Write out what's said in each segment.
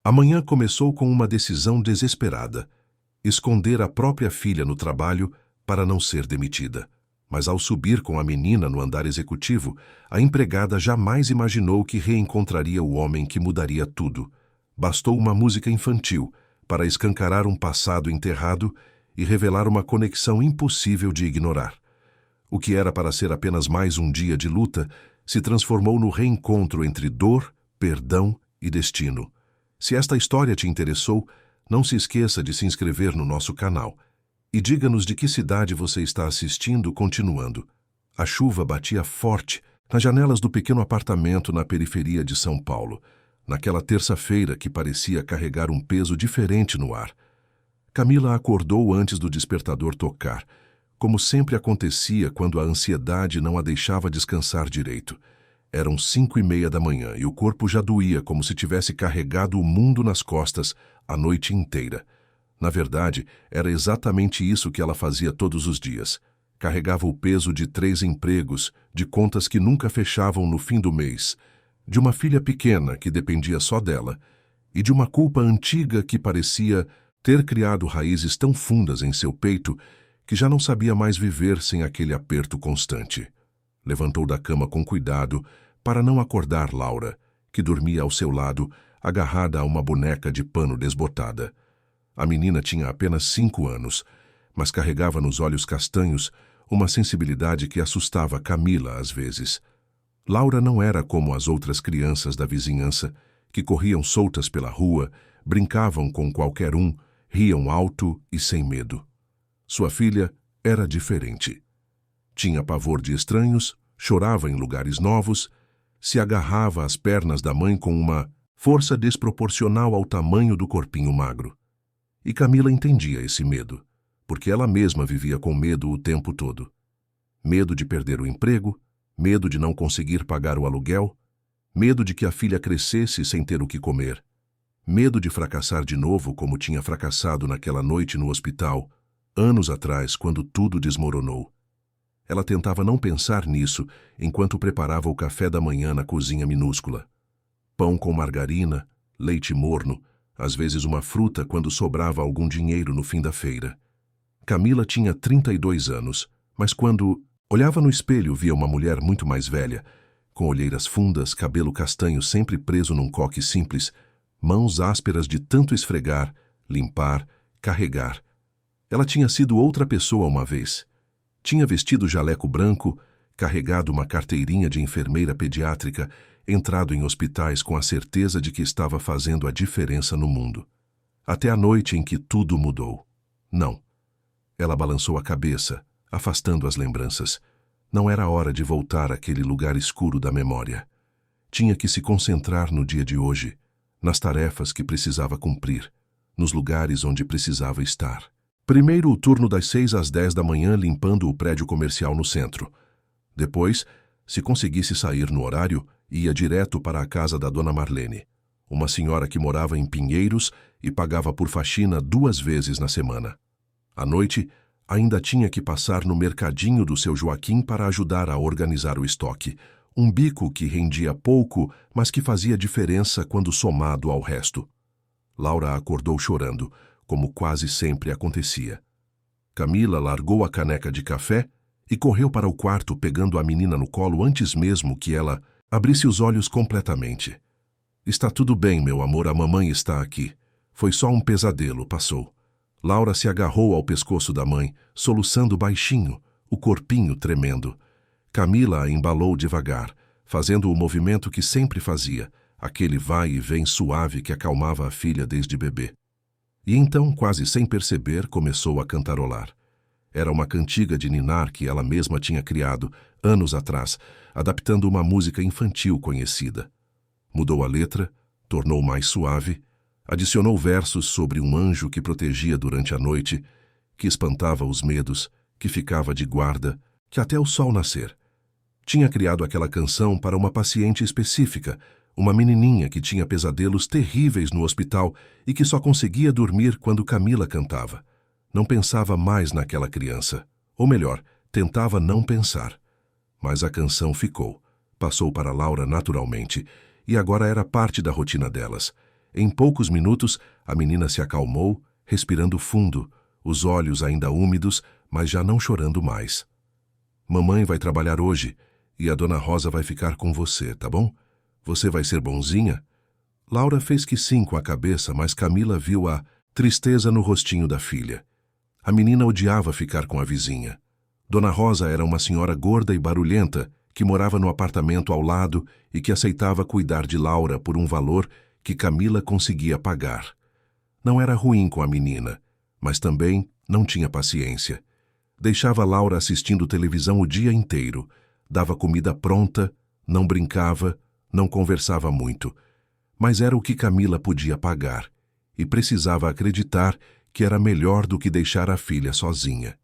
A manhã começou com uma decisão desesperada: esconder a própria filha no trabalho para não ser demitida. Mas ao subir com a menina no andar executivo, a empregada jamais imaginou que reencontraria o homem que mudaria tudo. Bastou uma música infantil para escancarar um passado enterrado e revelar uma conexão impossível de ignorar. O que era para ser apenas mais um dia de luta se transformou no reencontro entre dor, perdão e destino. Se esta história te interessou, não se esqueça de se inscrever no nosso canal. E diga-nos de que cidade você está assistindo continuando. A chuva batia forte nas janelas do pequeno apartamento na periferia de São Paulo, naquela terça-feira que parecia carregar um peso diferente no ar. Camila acordou antes do despertador tocar, como sempre acontecia quando a ansiedade não a deixava descansar direito. Eram 5:30 da manhã e o corpo já doía como se tivesse carregado o mundo nas costas a noite inteira. Na verdade, era exatamente isso que ela fazia todos os dias. Carregava o peso de 3 empregos, de contas que nunca fechavam no fim do mês, de uma filha pequena que dependia só dela, e de uma culpa antiga que parecia ter criado raízes tão fundas em seu peito que já não sabia mais viver sem aquele aperto constante. Levantou da cama com cuidado para não acordar Laura, que dormia ao seu lado, agarrada a uma boneca de pano desbotada. A menina tinha apenas 5 anos, mas carregava nos olhos castanhos uma sensibilidade que assustava Camila às vezes. Laura não era como as outras crianças da vizinhança, que corriam soltas pela rua, brincavam com qualquer um, riam alto e sem medo. Sua filha era diferente. Tinha pavor de estranhos, chorava em lugares novos, se agarrava às pernas da mãe com uma força desproporcional ao tamanho do corpinho magro. E Camila entendia esse medo, porque ela mesma vivia com medo o tempo todo. Medo de perder o emprego, medo de não conseguir pagar o aluguel, medo de que a filha crescesse sem ter o que comer, medo de fracassar de novo como tinha fracassado naquela noite no hospital, anos atrás, quando tudo desmoronou. Ela tentava não pensar nisso enquanto preparava o café da manhã na cozinha minúscula. Pão com margarina, leite morno, às vezes uma fruta quando sobrava algum dinheiro no fim da feira. Camila tinha 32 anos, mas quando olhava no espelho via uma mulher muito mais velha, com olheiras fundas, cabelo castanho sempre preso num coque simples, mãos ásperas de tanto esfregar, limpar, carregar. Ela tinha sido outra pessoa uma vez. Tinha vestido jaleco branco, carregado uma carteirinha de enfermeira pediátrica, entrado em hospitais com a certeza de que estava fazendo a diferença no mundo. Até a noite em que tudo mudou. Não. Ela balançou a cabeça, afastando as lembranças. Não era hora de voltar àquele lugar escuro da memória. Tinha que se concentrar no dia de hoje, nas tarefas que precisava cumprir, nos lugares onde precisava estar. Primeiro o turno das 6 às 10 da manhã limpando o prédio comercial no centro. Depois, se conseguisse sair no horário, ia direto para a casa da dona Marlene, uma senhora que morava em Pinheiros e pagava por faxina 2 vezes na semana. À noite, ainda tinha que passar no mercadinho do seu Joaquim para ajudar a organizar o estoque, um bico que rendia pouco, mas que fazia diferença quando somado ao resto. Laura acordou chorando, como quase sempre acontecia. Camila largou a caneca de café e correu para o quarto pegando a menina no colo antes mesmo que ela abrisse os olhos completamente. Está tudo bem, meu amor, a mamãe está aqui. Foi só um pesadelo, passou. Laura se agarrou ao pescoço da mãe, soluçando baixinho, o corpinho tremendo. Camila a embalou devagar, fazendo o movimento que sempre fazia, aquele vai e vem suave que acalmava a filha desde bebê. E então, quase sem perceber, começou a cantarolar. Era uma cantiga de ninar que ela mesma tinha criado, anos atrás, adaptando uma música infantil conhecida. Mudou a letra, tornou mais suave, adicionou versos sobre um anjo que protegia durante a noite, que espantava os medos, que ficava de guarda, que até o sol nascer. Tinha criado aquela canção para uma paciente específica, uma menininha que tinha pesadelos terríveis no hospital e que só conseguia dormir quando Camila cantava. Não pensava mais naquela criança, ou melhor, tentava não pensar. Mas a canção ficou, passou para Laura naturalmente, e agora era parte da rotina delas. Em poucos minutos, a menina se acalmou, respirando fundo, os olhos ainda úmidos, mas já não chorando mais. Mamãe vai trabalhar hoje e a Dona Rosa vai ficar com você, tá bom? Você vai ser bonzinha? Laura fez que sim com a cabeça, mas Camila viu a tristeza no rostinho da filha. A menina odiava ficar com a vizinha. Dona Rosa era uma senhora gorda e barulhenta que morava no apartamento ao lado e que aceitava cuidar de Laura por um valor que Camila conseguia pagar. Não era ruim com a menina, mas também não tinha paciência. Deixava Laura assistindo televisão o dia inteiro, dava comida pronta, não brincava, não conversava muito. Mas era o que Camila podia pagar, e precisava acreditar que era melhor do que deixar a filha sozinha.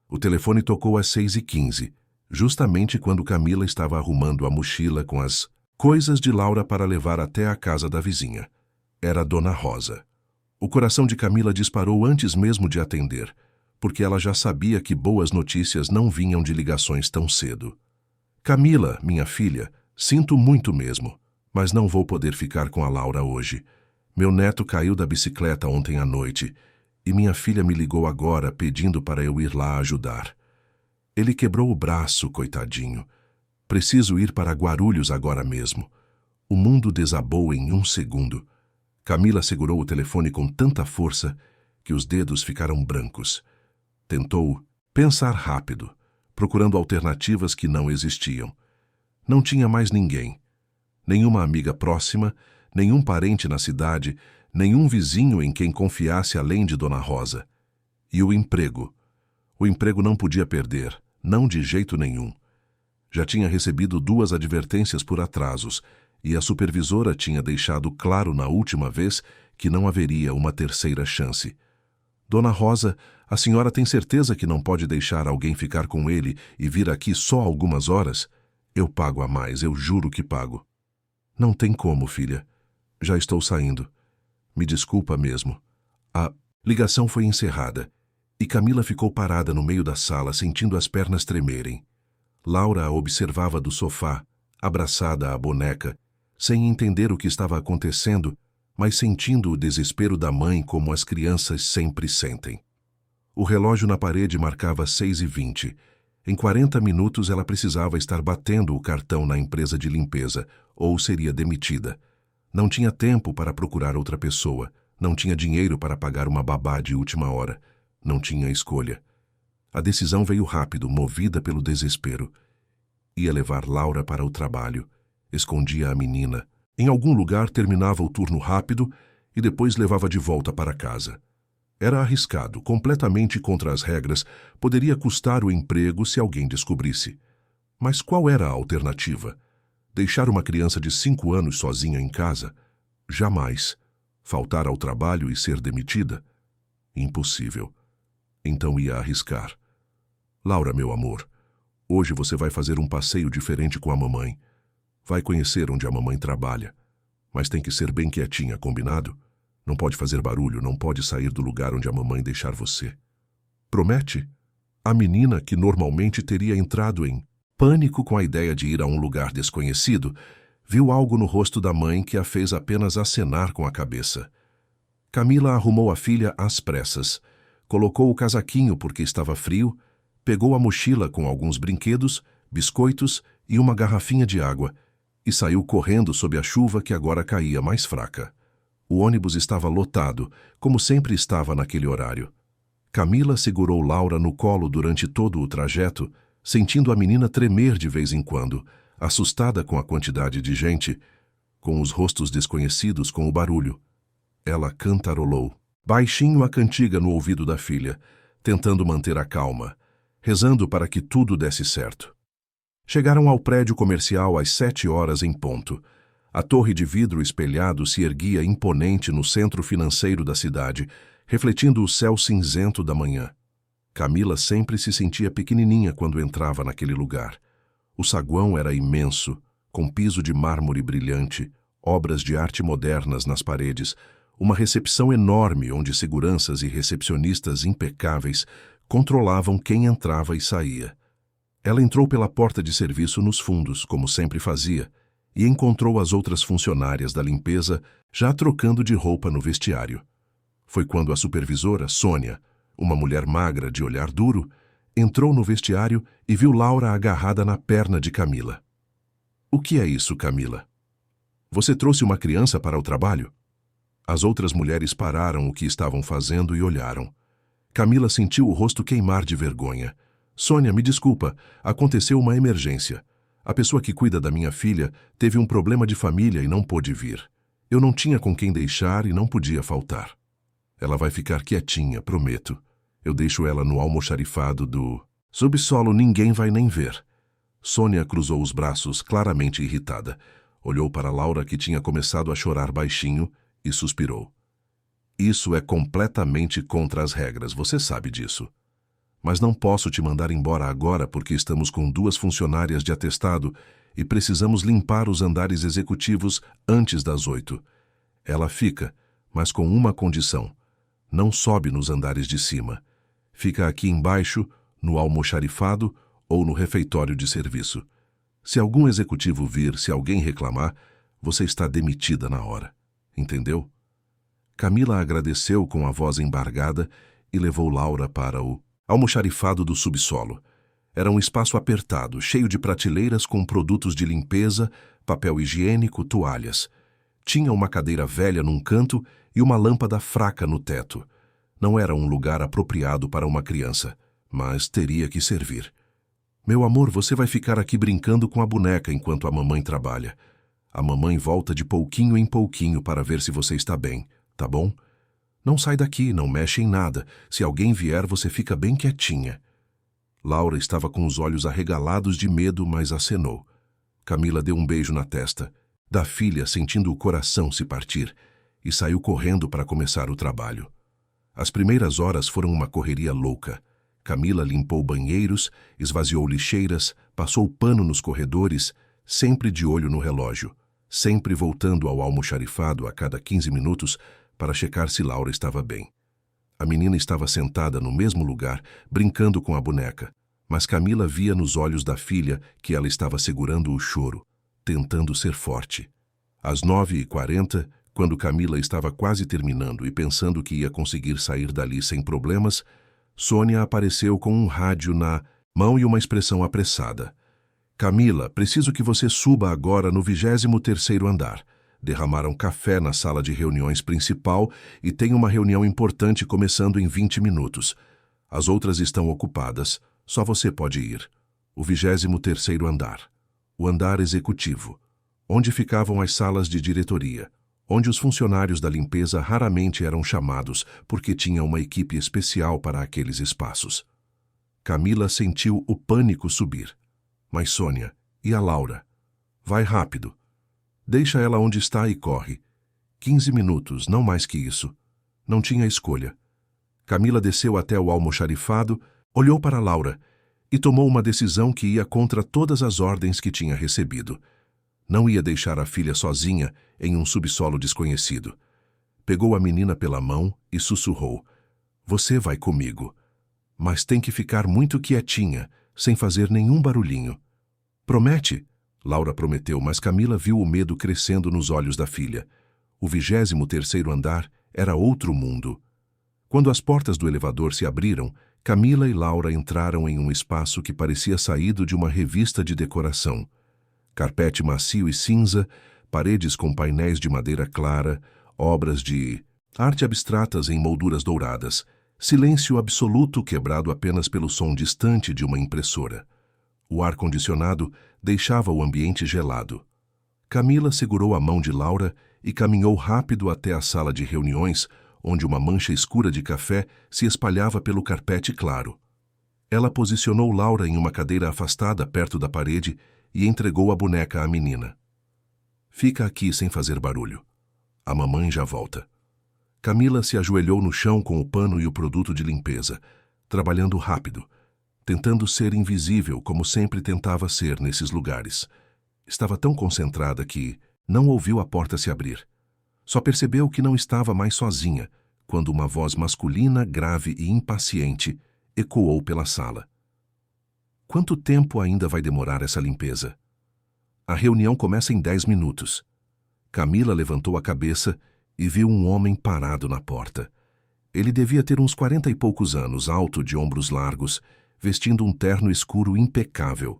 O telefone tocou às 6h15, justamente quando Camila estava arrumando a mochila com as coisas de Laura para levar até a casa da vizinha. Era Dona Rosa. O coração de Camila disparou antes mesmo de atender, porque ela já sabia que boas notícias não vinham de ligações tão cedo. Camila, minha filha, sinto muito mesmo, mas não vou poder ficar com a Laura hoje. Meu neto caiu da bicicleta ontem à noite e minha filha me ligou agora pedindo para eu ir lá ajudar. Ele quebrou o braço, coitadinho. Preciso ir para Guarulhos agora mesmo. O mundo desabou em 1 segundo. Camila segurou o telefone com tanta força que os dedos ficaram brancos. Tentou pensar rápido, procurando alternativas que não existiam. Não tinha mais ninguém. Nenhuma amiga próxima, nenhum parente na cidade, nenhum vizinho em quem confiasse além de Dona Rosa. E o emprego? O emprego não podia perder, não de jeito nenhum. Já tinha recebido 2 advertências por atrasos, e a supervisora tinha deixado claro na última vez que não haveria uma terceira chance. Dona Rosa, a senhora tem certeza que não pode deixar alguém ficar com ele e vir aqui só algumas horas? Eu pago a mais, eu juro que pago. Não tem como, filha. Já estou saindo. Me desculpa mesmo. A ligação foi encerrada e Camila ficou parada no meio da sala, sentindo as pernas tremerem. Laura a observava do sofá, abraçada à boneca, sem entender o que estava acontecendo, mas sentindo o desespero da mãe como as crianças sempre sentem. O relógio na parede marcava 6h20. Em 40 minutos ela precisava estar batendo o cartão na empresa de limpeza, ou seria demitida. Não tinha tempo para procurar outra pessoa, não tinha dinheiro para pagar uma babá de última hora, não tinha escolha. A decisão veio rápido, movida pelo desespero. Ia levar Laura para o trabalho, escondia a menina. Em algum lugar terminava o turno rápido e depois levava de volta para casa. Era arriscado, completamente contra as regras, poderia custar o emprego se alguém descobrisse. Mas qual era a alternativa? Deixar uma criança de 5 anos sozinha em casa? Jamais. Faltar ao trabalho e ser demitida? Impossível. Então ia arriscar. Laura, meu amor, hoje você vai fazer um passeio diferente com a mamãe. Vai conhecer onde a mamãe trabalha. Mas tem que ser bem quietinha, combinado? Não pode fazer barulho, não pode sair do lugar onde a mamãe deixar você. Promete? A menina, que normalmente teria entrado em pânico com a ideia de ir a um lugar desconhecido, viu algo no rosto da mãe que a fez apenas acenar com a cabeça. Camila arrumou a filha às pressas, colocou o casaquinho porque estava frio, pegou a mochila com alguns brinquedos, biscoitos e uma garrafinha de água e saiu correndo sob a chuva que agora caía mais fraca. O ônibus estava lotado, como sempre estava naquele horário. Camila segurou Laura no colo durante todo o trajeto, sentindo a menina tremer de vez em quando, assustada com a quantidade de gente, com os rostos desconhecidos com o barulho. Ela cantarolou, baixinho a cantiga no ouvido da filha, tentando manter a calma, rezando para que tudo desse certo. Chegaram ao prédio comercial às 7 horas em ponto. A torre de vidro espelhado se erguia imponente no centro financeiro da cidade, refletindo o céu cinzento da manhã. Camila sempre se sentia pequenininha quando entrava naquele lugar. O saguão era imenso, com piso de mármore brilhante, obras de arte modernas nas paredes, uma recepção enorme onde seguranças e recepcionistas impecáveis controlavam quem entrava e saía. Ela entrou pela porta de serviço nos fundos, como sempre fazia, e encontrou as outras funcionárias da limpeza já trocando de roupa no vestiário. Foi quando a supervisora, Sônia, uma mulher magra de olhar duro, entrou no vestiário e viu Laura agarrada na perna de Camila. "O que é isso, Camila? Você trouxe uma criança para o trabalho?" As outras mulheres pararam o que estavam fazendo e olharam. Camila sentiu o rosto queimar de vergonha. "Sônia, me desculpa, aconteceu uma emergência. A pessoa que cuida da minha filha teve um problema de família e não pôde vir. Eu não tinha com quem deixar e não podia faltar. Ela vai ficar quietinha, prometo. Eu deixo ela no almoxarifado do subsolo, ninguém vai nem ver." Sônia cruzou os braços, claramente irritada. Olhou para Laura, que tinha começado a chorar baixinho, e suspirou. "Isso é completamente contra as regras, você sabe disso. Mas não posso te mandar embora agora porque estamos com 2 funcionárias de atestado e precisamos limpar os andares executivos antes das 8. Ela fica, mas com uma condição. Não sobe nos andares de cima. Fica aqui embaixo, no almoxarifado ou no refeitório de serviço. Se algum executivo vir, se alguém reclamar, você está demitida na hora. Entendeu?" Camila agradeceu com a voz embargada e levou Laura para o almoxarifado do subsolo. Era um espaço apertado, cheio de prateleiras com produtos de limpeza, papel higiênico, toalhas. Tinha uma cadeira velha num canto e uma lâmpada fraca no teto. Não era um lugar apropriado para uma criança, mas teria que servir. "Meu amor, você vai ficar aqui brincando com a boneca enquanto a mamãe trabalha. A mamãe volta de pouquinho em pouquinho para ver se você está bem, tá bom? Não sai daqui, não mexe em nada. Se alguém vier, você fica bem quietinha." Laura estava com os olhos arregalados de medo, mas acenou. Camila deu um beijo na testa da filha, sentindo o coração se partir, e saiu correndo para começar o trabalho. As primeiras horas foram uma correria louca. Camila limpou banheiros, esvaziou lixeiras, passou pano nos corredores, sempre de olho no relógio, sempre voltando ao almoxarifado a cada 15 minutos para checar se Laura estava bem. A menina estava sentada no mesmo lugar, brincando com a boneca, mas Camila via nos olhos da filha que ela estava segurando o choro, tentando ser forte. Às 9h40, quando Camila estava quase terminando e pensando que ia conseguir sair dali sem problemas, Sônia apareceu com um rádio na mão e uma expressão apressada. "Camila, preciso que você suba agora no 23º andar. Derramaram café na sala de reuniões principal e tem uma reunião importante começando em 20 minutos. As outras estão ocupadas, só você pode ir. O 23º andar. O andar executivo, onde ficavam as salas de diretoria, onde os funcionários da limpeza raramente eram chamados porque tinha uma equipe especial para aqueles espaços." Camila sentiu o pânico subir. "Mas Sônia, e a Laura? Vai rápido. Deixa ela onde está e corre. 15 minutos, não mais que isso." Não tinha escolha. Camila desceu até o almoxarifado, olhou para Laura e tomou uma decisão que ia contra todas as ordens que tinha recebido. Não ia deixar a filha sozinha em um subsolo desconhecido. Pegou a menina pela mão e sussurrou: "Você vai comigo. Mas tem que ficar muito quietinha, sem fazer nenhum barulhinho. Promete?" Laura prometeu, mas Camila viu o medo crescendo nos olhos da filha. O 23º andar era outro mundo. Quando as portas do elevador se abriram, Camila e Laura entraram em um espaço que parecia saído de uma revista de decoração. Carpete macio e cinza, paredes com painéis de madeira clara, obras de arte abstratas em molduras douradas, silêncio absoluto quebrado apenas pelo som distante de uma impressora. O ar-condicionado deixava o ambiente gelado. Camila segurou a mão de Laura e caminhou rápido até a sala de reuniões, onde uma mancha escura de café se espalhava pelo carpete claro. Ela posicionou Laura em uma cadeira afastada perto da parede e entregou a boneca à menina. "Fica aqui sem fazer barulho. A mamãe já volta." Camila se ajoelhou no chão com o pano e o produto de limpeza, trabalhando rápido, tentando ser invisível como sempre tentava ser nesses lugares. Estava tão concentrada que não ouviu a porta se abrir. Só percebeu que não estava mais sozinha, quando uma voz masculina, grave e impaciente, ecoou pela sala. "Quanto tempo ainda vai demorar essa limpeza?" A reunião começa em 10 minutos. Camila levantou a cabeça e viu um homem parado na porta. Ele devia ter uns 40 e poucos anos, alto, de ombros largos, vestindo um terno escuro impecável.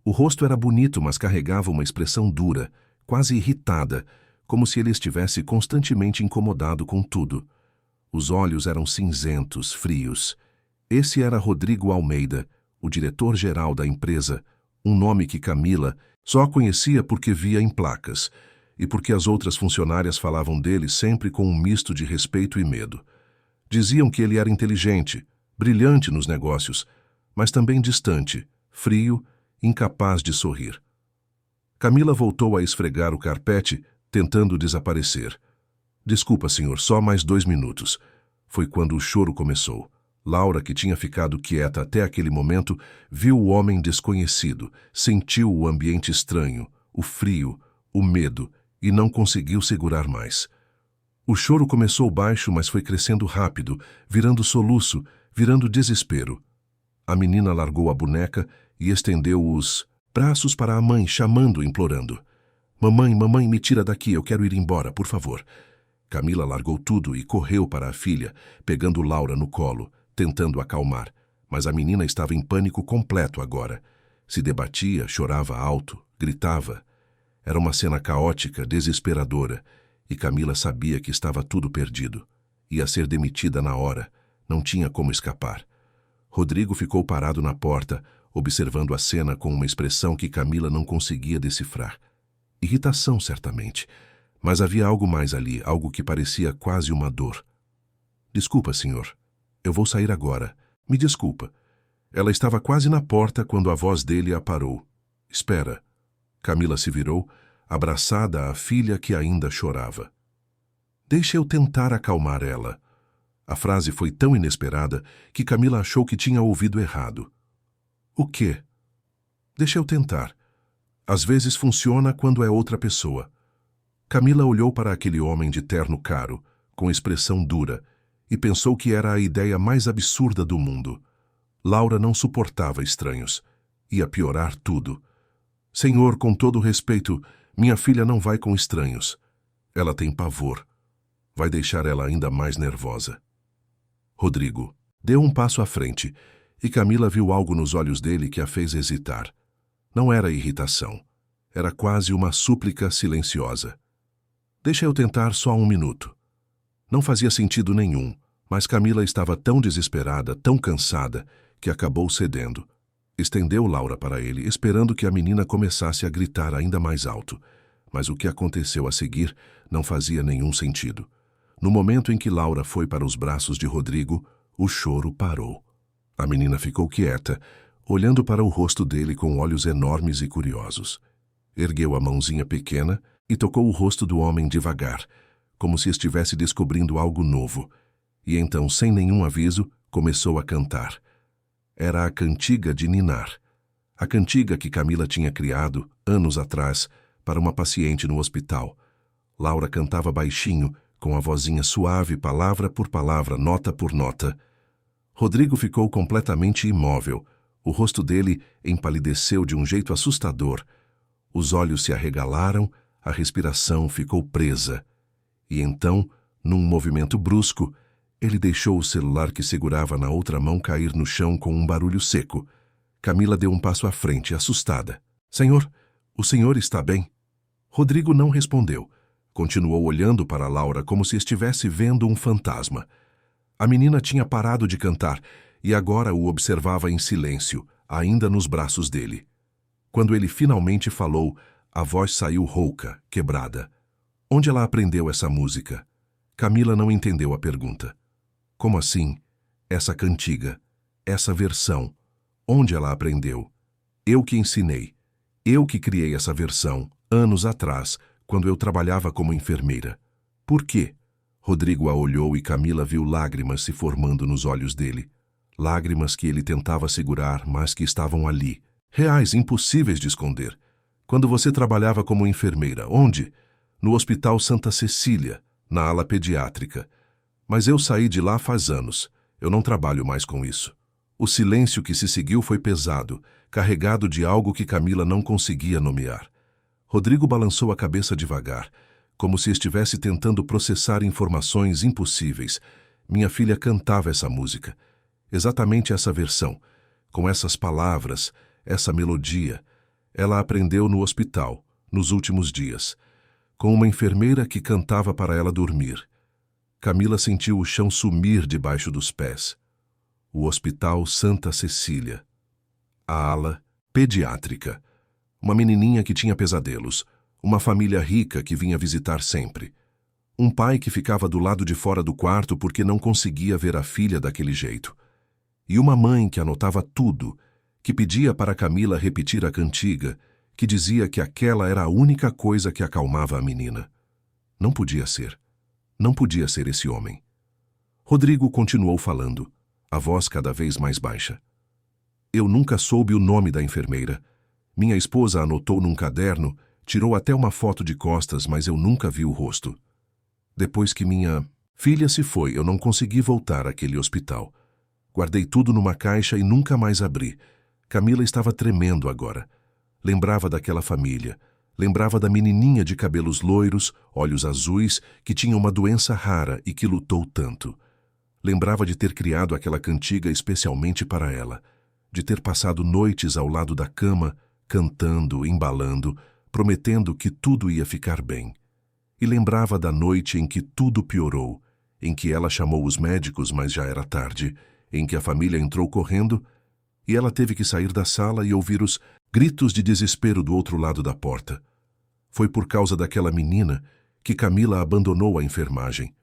O rosto era bonito, mas carregava uma expressão dura, quase irritada, como se ele estivesse constantemente incomodado com tudo. Os olhos eram cinzentos, frios. Esse era Rodrigo Almeida, o diretor-geral da empresa, um nome que Camila só conhecia porque via em placas, e porque as outras funcionárias falavam dele sempre com um misto de respeito e medo. Diziam que ele era inteligente, brilhante nos negócios, mas também distante, frio, incapaz de sorrir. Camila voltou a esfregar o carpete, tentando desaparecer. Desculpa, senhor, só mais 2 minutos. Foi quando o choro começou. Laura, que tinha ficado quieta até aquele momento, viu o homem desconhecido, sentiu o ambiente estranho, o frio, o medo, e não conseguiu segurar mais. O choro começou baixo, mas foi crescendo rápido, virando soluço, virando desespero. A menina largou a boneca e estendeu os braços para a mãe, chamando, implorando. Mamãe, mamãe, me tira daqui, eu quero ir embora, por favor. Camila largou tudo e correu para a filha, pegando Laura no colo, tentando acalmar. Mas a menina estava em pânico completo agora. Se debatia, chorava alto, gritava. Era uma cena caótica, desesperadora, e Camila sabia que estava tudo perdido. Ia ser demitida na hora. Não tinha como escapar. Rodrigo ficou parado na porta, observando a cena com uma expressão que Camila não conseguia decifrar. Irritação, certamente. Mas havia algo mais ali, algo que parecia quase uma dor. Desculpa, senhor. Eu vou sair agora. Me desculpa. Ela estava quase na porta quando a voz dele a parou. Espera. Camila se virou, abraçada à filha que ainda chorava. Deixa eu tentar acalmar ela. A frase foi tão inesperada que Camila achou que tinha ouvido errado. O quê? Deixa eu tentar. Às vezes funciona quando é outra pessoa. Camila olhou para aquele homem de terno caro, com expressão dura, e pensou que era a ideia mais absurda do mundo. Laura não suportava estranhos. Ia piorar tudo. Senhor, com todo respeito, minha filha não vai com estranhos. Ela tem pavor. Vai deixar ela ainda mais nervosa. Rodrigo deu um passo à frente, e Camila viu algo nos olhos dele que a fez hesitar. Não era irritação. Era quase uma súplica silenciosa. Deixa eu tentar só 1 minuto. Não fazia sentido nenhum, mas Camila estava tão desesperada, tão cansada, que acabou cedendo. Estendeu Laura para ele, esperando que a menina começasse a gritar ainda mais alto. Mas o que aconteceu a seguir não fazia nenhum sentido. No momento em que Laura foi para os braços de Rodrigo, o choro parou. A menina ficou quieta, olhando para o rosto dele com olhos enormes e curiosos. Ergueu a mãozinha pequena e tocou o rosto do homem devagar, como se estivesse descobrindo algo novo. E então, sem nenhum aviso, começou a cantar. Era a cantiga de ninar. A cantiga que Camila tinha criado, anos atrás, para uma paciente no hospital. Laura cantava baixinho, com a vozinha suave, palavra por palavra, nota por nota. Rodrigo ficou completamente imóvel. O rosto dele empalideceu de um jeito assustador. Os olhos se arregalaram, a respiração ficou presa. E então, num movimento brusco, ele deixou o celular que segurava na outra mão cair no chão com um barulho seco. Camila deu um passo à frente, assustada. Senhor, o senhor está bem? Rodrigo não respondeu. Continuou olhando para Laura como se estivesse vendo um fantasma. A menina tinha parado de cantar e agora o observava em silêncio, ainda nos braços dele. Quando ele finalmente falou, a voz saiu rouca, quebrada. Onde ela aprendeu essa música? Camila não entendeu a pergunta. Como assim? Essa cantiga, essa versão. Onde ela aprendeu? Eu que ensinei. Eu que criei essa versão, anos atrás, quando eu trabalhava como enfermeira. Por quê? Rodrigo a olhou e Camila viu lágrimas se formando nos olhos dele. Lágrimas que ele tentava segurar, mas que estavam ali. Reais, impossíveis de esconder. Quando você trabalhava como enfermeira, onde? No Hospital Santa Cecília, na ala pediátrica. Mas eu saí de lá faz anos. Eu não trabalho mais com isso. O silêncio que se seguiu foi pesado, carregado de algo que Camila não conseguia nomear. Rodrigo balançou a cabeça devagar, como se estivesse tentando processar informações impossíveis. Minha filha cantava essa música, exatamente essa versão, com essas palavras, essa melodia. Ela aprendeu no hospital, nos últimos dias, com uma enfermeira que cantava para ela dormir. Camila sentiu o chão sumir debaixo dos pés. O Hospital Santa Cecília. A ala pediátrica. Uma menininha que tinha pesadelos. Uma família rica que vinha visitar sempre. Um pai que ficava do lado de fora do quarto porque não conseguia ver a filha daquele jeito. E uma mãe que anotava tudo, que pedia para Camila repetir a cantiga, que dizia que aquela era a única coisa que acalmava a menina. Não podia ser. Não podia ser esse homem. Rodrigo continuou falando, a voz cada vez mais baixa. Eu nunca soube o nome da enfermeira. Minha esposa anotou num caderno, tirou até uma foto de costas, mas eu nunca vi o rosto. Depois que minha filha se foi, eu não consegui voltar àquele hospital. Guardei tudo numa caixa e nunca mais abri. Camila estava tremendo agora. Lembrava daquela família. Lembrava da menininha de cabelos loiros, olhos azuis, que tinha uma doença rara e que lutou tanto. Lembrava de ter criado aquela cantiga especialmente para ela, de ter passado noites ao lado da cama, cantando, embalando, prometendo que tudo ia ficar bem. E lembrava da noite em que tudo piorou, em que ela chamou os médicos, mas já era tarde, em que a família entrou correndo e ela teve que sair da sala e ouvir os gritos de desespero do outro lado da porta. Foi por causa daquela menina que Camila abandonou a enfermagem.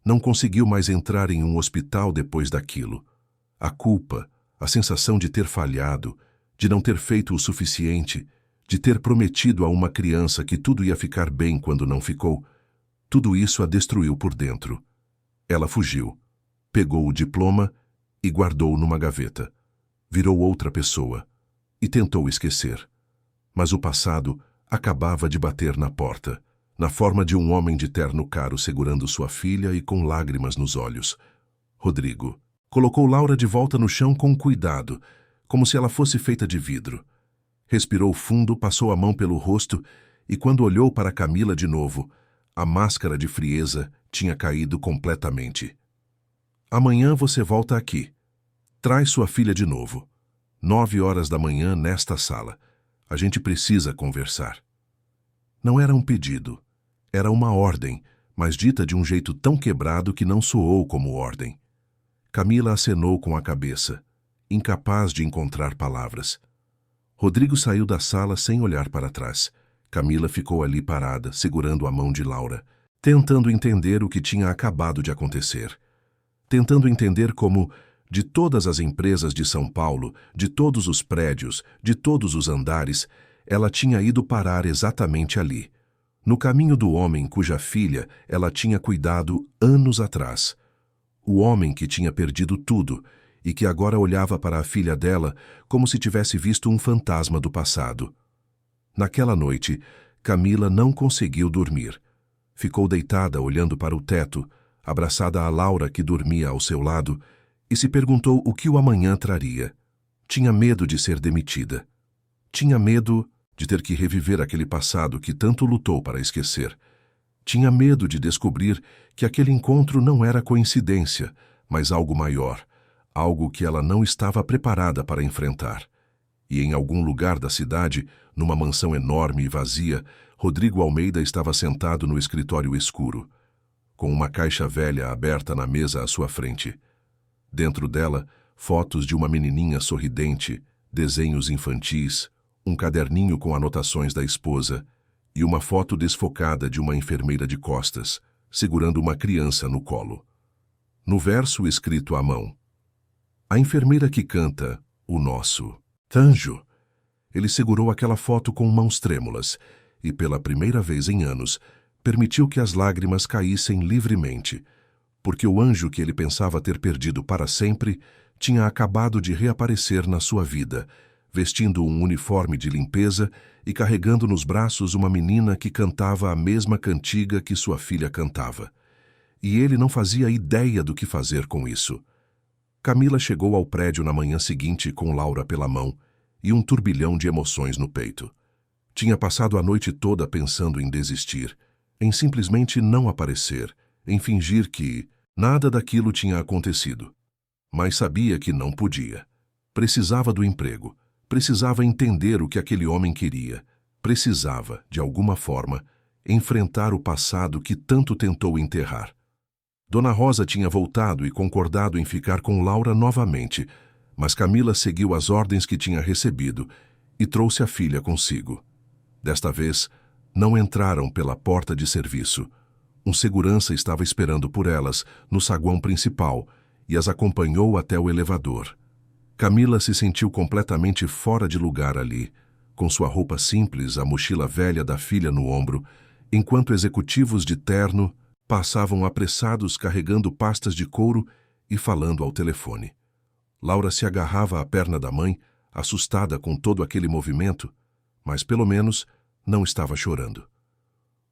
Não conseguiu mais entrar em um hospital depois daquilo. A culpa, a sensação de ter falhado, de não ter feito o suficiente, de ter prometido a uma criança que tudo ia ficar bem quando não ficou, tudo isso a destruiu por dentro. Ela fugiu, pegou o diploma e guardou numa gaveta. Virou outra pessoa e tentou esquecer. Mas o passado acabava de bater na porta, na forma de um homem de terno caro segurando sua filha e com lágrimas nos olhos. Rodrigo colocou Laura de volta no chão com cuidado, como se ela fosse feita de vidro. Respirou fundo, passou a mão pelo rosto e, quando olhou para Camila de novo, a máscara de frieza tinha caído completamente. Amanhã você volta aqui. Traz sua filha de novo. 9 horas da manhã nesta sala. A gente precisa conversar. Não era um pedido. Era uma ordem, mas dita de um jeito tão quebrado que não soou como ordem. Camila acenou com a cabeça, incapaz de encontrar palavras. Rodrigo saiu da sala sem olhar para trás. Camila ficou ali parada, segurando a mão de Laura, tentando entender o que tinha acabado de acontecer. Tentando entender como, de todas as empresas de São Paulo, de todos os prédios, de todos os andares, ela tinha ido parar exatamente ali, no caminho do homem cuja filha ela tinha cuidado anos atrás. O homem que tinha perdido tudo e que agora olhava para a filha dela como se tivesse visto um fantasma do passado. Naquela noite, Camila não conseguiu dormir. Ficou deitada olhando para o teto, abraçada a Laura que dormia ao seu lado, e se perguntou o que o amanhã traria. Tinha medo de ser demitida. Tinha medo de ter que reviver aquele passado que tanto lutou para esquecer. Tinha medo de descobrir que aquele encontro não era coincidência, mas algo maior, algo que ela não estava preparada para enfrentar. E em algum lugar da cidade, numa mansão enorme e vazia, Rodrigo Almeida estava sentado no escritório escuro, com uma caixa velha aberta na mesa à sua frente. Dentro dela, fotos de uma menininha sorridente, desenhos infantis, um caderninho com anotações da esposa e uma foto desfocada de uma enfermeira de costas, segurando uma criança no colo. No verso escrito à mão, a enfermeira que canta, o nosso anjo. Ele segurou aquela foto com mãos trêmulas e, pela primeira vez em anos, permitiu que as lágrimas caíssem livremente, porque o anjo que ele pensava ter perdido para sempre tinha acabado de reaparecer na sua vida, vestindo um uniforme de limpeza e carregando nos braços uma menina que cantava a mesma cantiga que sua filha cantava. E ele não fazia ideia do que fazer com isso. Camila chegou ao prédio na manhã seguinte com Laura pela mão e um turbilhão de emoções no peito. Tinha passado a noite toda pensando em desistir, em simplesmente não aparecer, em fingir que nada daquilo tinha acontecido. Mas sabia que não podia. Precisava do emprego. Precisava entender o que aquele homem queria. Precisava, de alguma forma, enfrentar o passado que tanto tentou enterrar. Dona Rosa tinha voltado e concordado em ficar com Laura novamente, mas Camila seguiu as ordens que tinha recebido e trouxe a filha consigo. Desta vez, não entraram pela porta de serviço. Um segurança estava esperando por elas no saguão principal e as acompanhou até o elevador. Camila se sentiu completamente fora de lugar ali, com sua roupa simples, a mochila velha da filha no ombro, enquanto executivos de terno passavam apressados carregando pastas de couro e falando ao telefone. Laura se agarrava à perna da mãe, assustada com todo aquele movimento, mas pelo menos não estava chorando.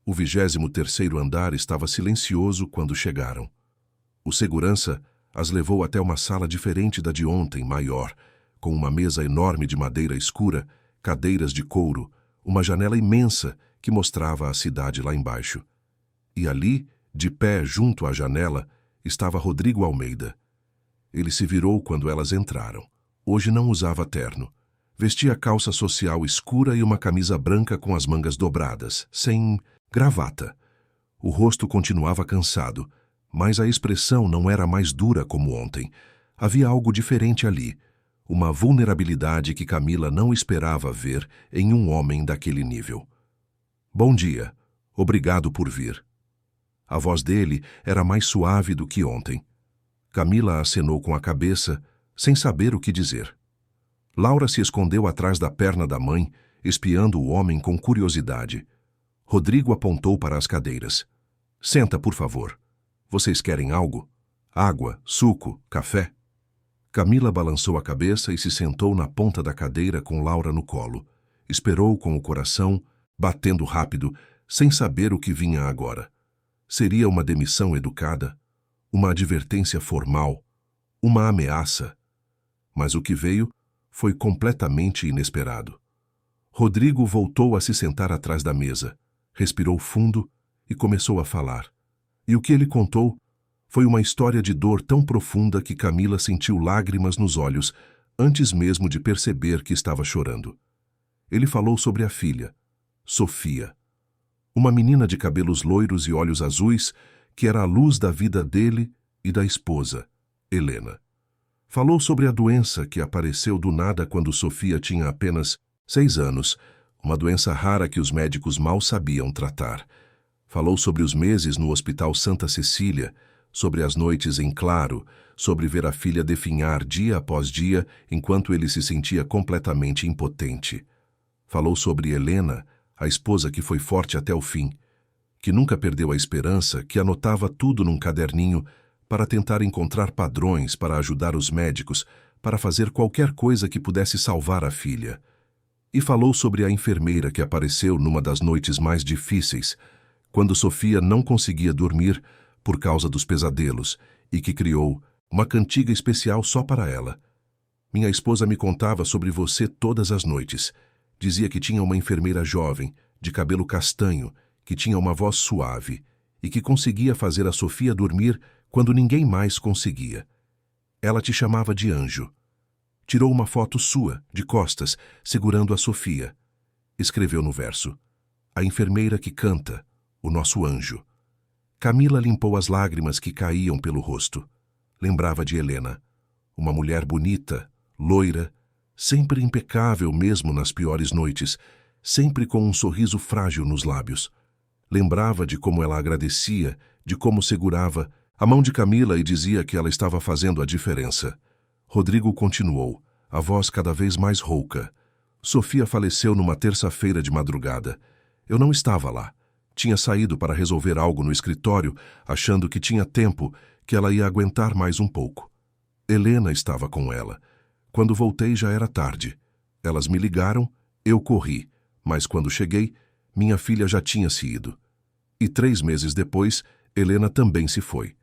O 23º andar estava silencioso quando chegaram. O segurança as levou até uma sala diferente da de ontem, maior, com uma mesa enorme de madeira escura, cadeiras de couro, uma janela imensa que mostrava a cidade lá embaixo. E ali, de pé junto à janela, estava Rodrigo Almeida. Ele se virou quando elas entraram. Hoje não usava terno. Vestia calça social escura e uma camisa branca com as mangas dobradas, sem gravata. O rosto continuava cansado, mas a expressão não era mais dura como ontem. Havia algo diferente ali, uma vulnerabilidade que Camila não esperava ver em um homem daquele nível. Bom dia. Obrigado por vir. A voz dele era mais suave do que ontem. Camila acenou com a cabeça, sem saber o que dizer. Laura se escondeu atrás da perna da mãe, espiando o homem com curiosidade. Rodrigo apontou para as cadeiras. Senta, por favor. Vocês querem algo? Água, suco, café? Camila balançou a cabeça e se sentou na ponta da cadeira com Laura no colo. Esperou com o coração, batendo rápido, sem saber o que vinha agora. Seria uma demissão educada? Uma advertência formal? Uma ameaça? Mas o que veio foi completamente inesperado. Rodrigo voltou a se sentar atrás da mesa, respirou fundo e começou a falar. E o que ele contou foi uma história de dor tão profunda que Camila sentiu lágrimas nos olhos antes mesmo de perceber que estava chorando. Ele falou sobre a filha, Sofia, uma menina de cabelos loiros e olhos azuis que era a luz da vida dele e da esposa, Helena. Falou sobre a doença que apareceu do nada quando Sofia tinha apenas 6 anos, uma doença rara que os médicos mal sabiam tratar. Falou sobre os meses no Hospital Santa Cecília, sobre as noites em claro, sobre ver a filha definhar dia após dia enquanto ele se sentia completamente impotente. Falou sobre Helena, a esposa que foi forte até o fim, que nunca perdeu a esperança, que anotava tudo num caderninho para tentar encontrar padrões, para ajudar os médicos, para fazer qualquer coisa que pudesse salvar a filha. E falou sobre a enfermeira que apareceu numa das noites mais difíceis, quando Sofia não conseguia dormir por causa dos pesadelos, e que criou uma cantiga especial só para ela. Minha esposa me contava sobre você todas as noites. Dizia que tinha uma enfermeira jovem, de cabelo castanho, que tinha uma voz suave, e que conseguia fazer a Sofia dormir quando ninguém mais conseguia. Ela te chamava de anjo. Tirou uma foto sua, de costas, segurando a Sofia. Escreveu no verso: a enfermeira que canta, o nosso anjo. Camila limpou as lágrimas que caíam pelo rosto. Lembrava de Helena, uma mulher bonita, loira, sempre impecável mesmo nas piores noites, sempre com um sorriso frágil nos lábios. Lembrava de como ela agradecia, de como segurava a mão de Camila e dizia que ela estava fazendo a diferença. Rodrigo continuou, a voz cada vez mais rouca. Sofia faleceu numa terça-feira de madrugada. Eu não estava lá. Tinha saído para resolver algo no escritório, achando que tinha tempo, que ela ia aguentar mais um pouco. Helena estava com ela. Quando voltei já era tarde. Elas me ligaram, eu corri, mas quando cheguei, minha filha já tinha se ido. E 3 meses depois, Helena também se foi.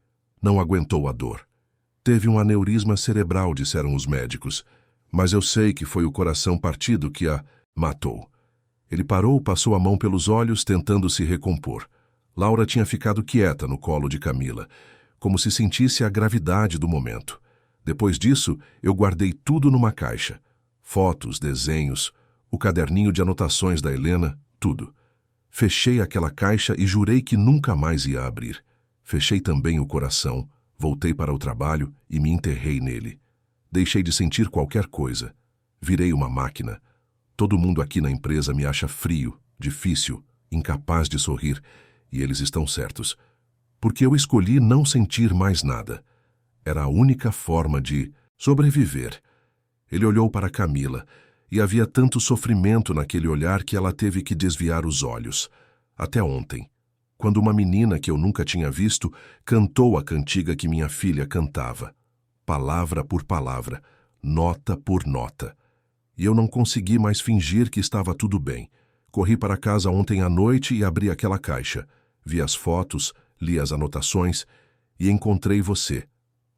Não aguentou a dor. Teve um aneurisma cerebral, disseram os médicos, mas eu sei que foi o coração partido que a matou. Ele parou, passou a mão pelos olhos, tentando se recompor. Laura tinha ficado quieta no colo de Camila, como se sentisse a gravidade do momento. Depois disso, eu guardei tudo numa caixa. Fotos, desenhos, o caderninho de anotações da Helena, tudo. Fechei aquela caixa e jurei que nunca mais ia abrir. Fechei também o coração, voltei para o trabalho e me enterrei nele. Deixei de sentir qualquer coisa. Virei uma máquina. Todo mundo aqui na empresa me acha frio, difícil, incapaz de sorrir, e eles estão certos. Porque eu escolhi não sentir mais nada. Era a única forma de sobreviver. Ele olhou para Camila, e havia tanto sofrimento naquele olhar que ela teve que desviar os olhos. Até ontem, quando uma menina que eu nunca tinha visto cantou a cantiga que minha filha cantava, palavra por palavra, nota por nota. E eu não consegui mais fingir que estava tudo bem. Corri para casa ontem à noite e abri aquela caixa. Vi as fotos, li as anotações e encontrei você.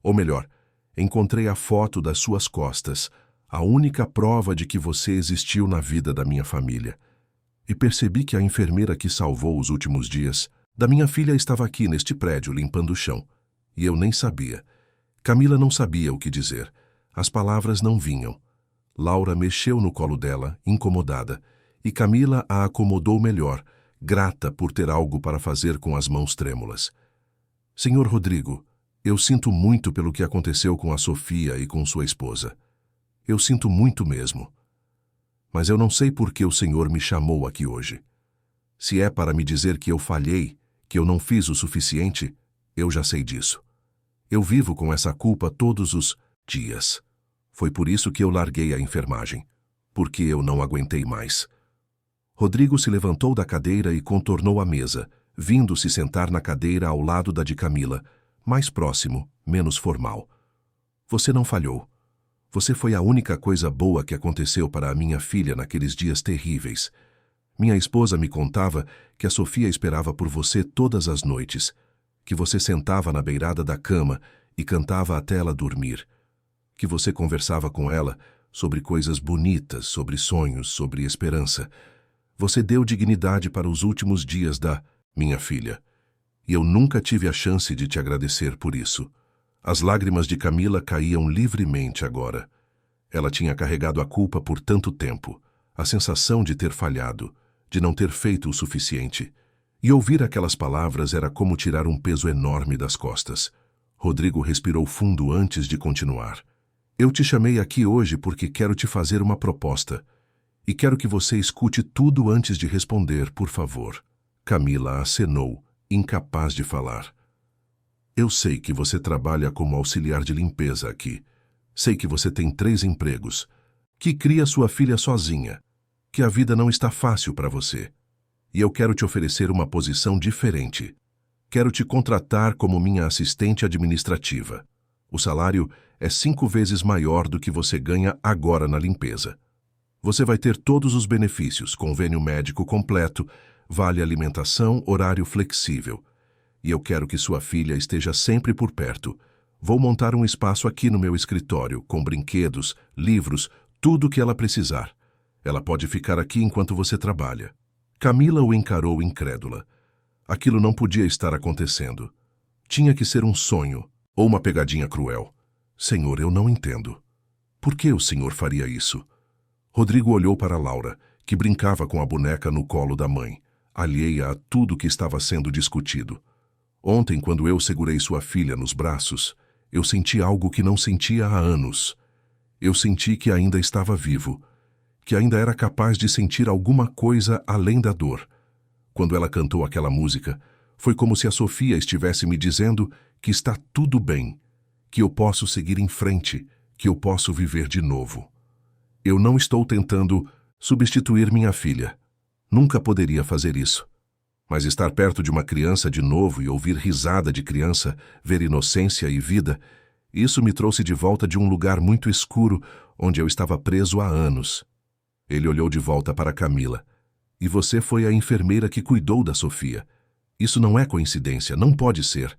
Ou melhor, encontrei a foto das suas costas, a única prova de que você existiu na vida da minha família. E percebi que a enfermeira que salvou os últimos dias da minha filha estava aqui neste prédio limpando o chão. E eu nem sabia. Camila não sabia o que dizer. As palavras não vinham. Laura mexeu no colo dela, incomodada, e Camila a acomodou melhor, grata por ter algo para fazer com as mãos trêmulas. Senhor Rodrigo, eu sinto muito pelo que aconteceu com a Sofia e com sua esposa. Eu sinto muito mesmo. Mas eu não sei por que o Senhor me chamou aqui hoje. Se é para me dizer que eu falhei, que eu não fiz o suficiente, eu já sei disso. Eu vivo com essa culpa todos os dias. Foi por isso que eu larguei a enfermagem, porque eu não aguentei mais. Rodrigo se levantou da cadeira e contornou a mesa, vindo se sentar na cadeira ao lado da de Camila, mais próximo, menos formal. Você não falhou. Você foi a única coisa boa que aconteceu para a minha filha naqueles dias terríveis. Minha esposa me contava que a Sofia esperava por você todas as noites, que você sentava na beirada da cama e cantava até ela dormir, que você conversava com ela sobre coisas bonitas, sobre sonhos, sobre esperança. Você deu dignidade para os últimos dias da minha filha, e eu nunca tive a chance de te agradecer por isso. As lágrimas de Camila caíam livremente agora. Ela tinha carregado a culpa por tanto tempo, a sensação de ter falhado, de não ter feito o suficiente. E ouvir aquelas palavras era como tirar um peso enorme das costas. Rodrigo respirou fundo antes de continuar. Eu te chamei aqui hoje porque quero te fazer uma proposta. E quero que você escute tudo antes de responder, por favor. Camila acenou, incapaz de falar. Eu sei que você trabalha como auxiliar de limpeza aqui. Sei que você tem 3 empregos, que cria sua filha sozinha, que a vida não está fácil para você. E eu quero te oferecer uma posição diferente. Quero te contratar como minha assistente administrativa. O salário é 5 vezes maior do que você ganha agora na limpeza. Você vai ter todos os benefícios, convênio médico completo, vale alimentação, horário flexível. E eu quero que sua filha esteja sempre por perto. Vou montar um espaço aqui no meu escritório, com brinquedos, livros, tudo o que ela precisar. Ela pode ficar aqui enquanto você trabalha. Camila o encarou incrédula. Aquilo não podia estar acontecendo. Tinha que ser um sonho, ou uma pegadinha cruel. Senhor, eu não entendo. Por que o senhor faria isso? Rodrigo olhou para Laura, que brincava com a boneca no colo da mãe, alheia a tudo que estava sendo discutido. Ontem, quando eu segurei sua filha nos braços, eu senti algo que não sentia há anos. Eu senti que ainda estava vivo, que ainda era capaz de sentir alguma coisa além da dor. Quando ela cantou aquela música, foi como se a Sofia estivesse me dizendo que está tudo bem, que eu posso seguir em frente, que eu posso viver de novo. Eu não estou tentando substituir minha filha. Nunca poderia fazer isso. Mas estar perto de uma criança de novo e ouvir risada de criança, ver inocência e vida, isso me trouxe de volta de um lugar muito escuro onde eu estava preso há anos. Ele olhou de volta para Camila. E você foi a enfermeira que cuidou da Sofia. Isso não é coincidência, não pode ser.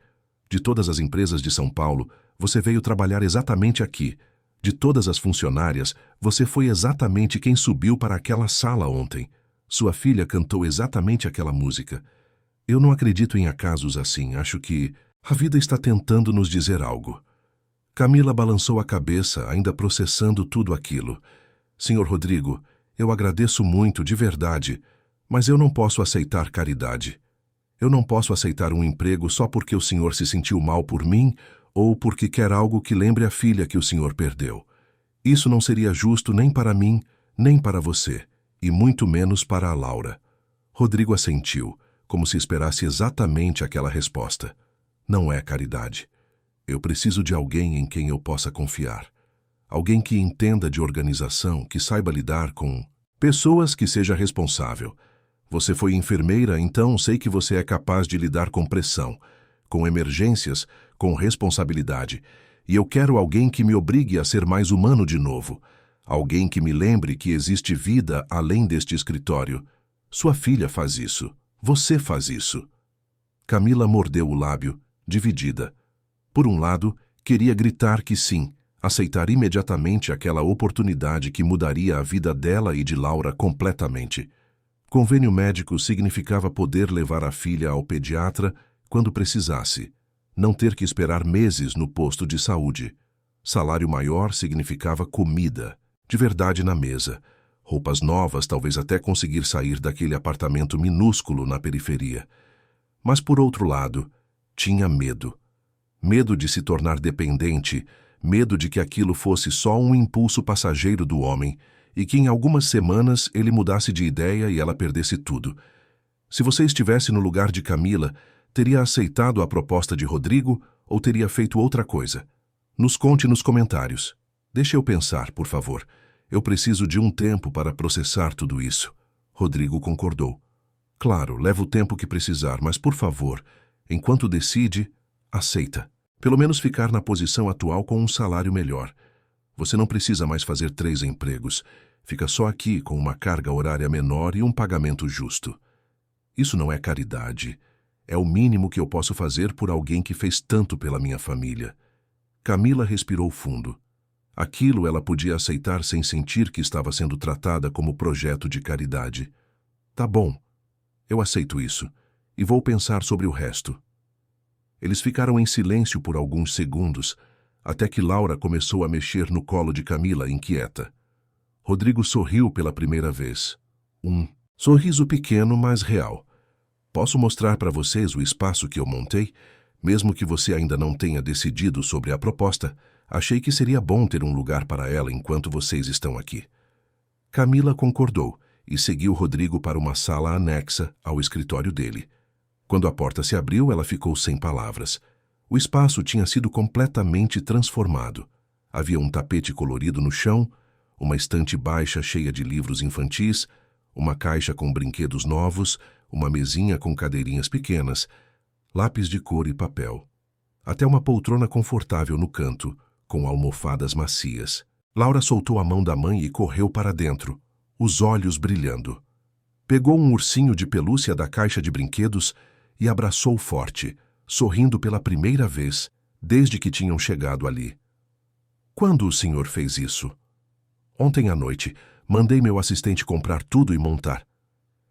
De todas as empresas de São Paulo, você veio trabalhar exatamente aqui. De todas as funcionárias, você foi exatamente quem subiu para aquela sala ontem. Sua filha cantou exatamente aquela música. Eu não acredito em acasos assim. Acho que a vida está tentando nos dizer algo. Camila balançou a cabeça, ainda processando tudo aquilo. Senhor Rodrigo, eu agradeço muito, de verdade, mas eu não posso aceitar caridade. Eu não posso aceitar um emprego só porque o senhor se sentiu mal por mim ou porque quer algo que lembre a filha que o senhor perdeu. Isso não seria justo nem para mim, nem para você, e muito menos para a Laura. Rodrigo assentiu, como se esperasse exatamente aquela resposta. Não é caridade. Eu preciso de alguém em quem eu possa confiar. Alguém que entenda de organização, que saiba lidar com pessoas, que seja responsável. Você foi enfermeira, então sei que você é capaz de lidar com pressão, com emergências, com responsabilidade. E eu quero alguém que me obrigue a ser mais humano de novo. Alguém que me lembre que existe vida além deste escritório. Sua filha faz isso. Você faz isso. Camila mordeu o lábio, dividida. Por um lado, queria gritar que sim, aceitar imediatamente aquela oportunidade que mudaria a vida dela e de Laura completamente. Convênio médico significava poder levar a filha ao pediatra quando precisasse, não ter que esperar meses no posto de saúde. Salário maior significava comida, de verdade na mesa, roupas novas, talvez até conseguir sair daquele apartamento minúsculo na periferia. Mas, por outro lado, tinha medo. Medo de se tornar dependente, medo de que aquilo fosse só um impulso passageiro do homem e que em algumas semanas ele mudasse de ideia e ela perdesse tudo. Se você estivesse no lugar de Camila, teria aceitado a proposta de Rodrigo ou teria feito outra coisa? Nos conte nos comentários. Deixe eu pensar, por favor. Eu preciso de um tempo para processar tudo isso. Rodrigo concordou. Claro, leva o tempo que precisar, mas por favor, enquanto decide, aceita. Pelo menos ficar na posição atual com um salário melhor. Você não precisa mais fazer 3 empregos. Fica só aqui com uma carga horária menor e um pagamento justo. Isso não é caridade. É o mínimo que eu posso fazer por alguém que fez tanto pela minha família. Camila respirou fundo. Aquilo ela podia aceitar sem sentir que estava sendo tratada como projeto de caridade. Tá bom, eu aceito isso, e vou pensar sobre o resto. Eles ficaram em silêncio por alguns segundos, até que Laura começou a mexer no colo de Camila, inquieta. Rodrigo sorriu pela primeira vez. Um sorriso pequeno, mas real. Posso mostrar para vocês o espaço que eu montei? Mesmo que você ainda não tenha decidido sobre a proposta, achei que seria bom ter um lugar para ela enquanto vocês estão aqui. Camila concordou e seguiu Rodrigo para uma sala anexa ao escritório dele. Quando a porta se abriu, ela ficou sem palavras. O espaço tinha sido completamente transformado. Havia um tapete colorido no chão, uma estante baixa cheia de livros infantis, uma caixa com brinquedos novos, uma mesinha com cadeirinhas pequenas, lápis de cor e papel. Até uma poltrona confortável no canto, com almofadas macias. Laura soltou a mão da mãe e correu para dentro, os olhos brilhando. Pegou um ursinho de pelúcia da caixa de brinquedos e abraçou forte, sorrindo pela primeira vez desde que tinham chegado ali. Quando o senhor fez isso? Ontem à noite, mandei meu assistente comprar tudo e montar.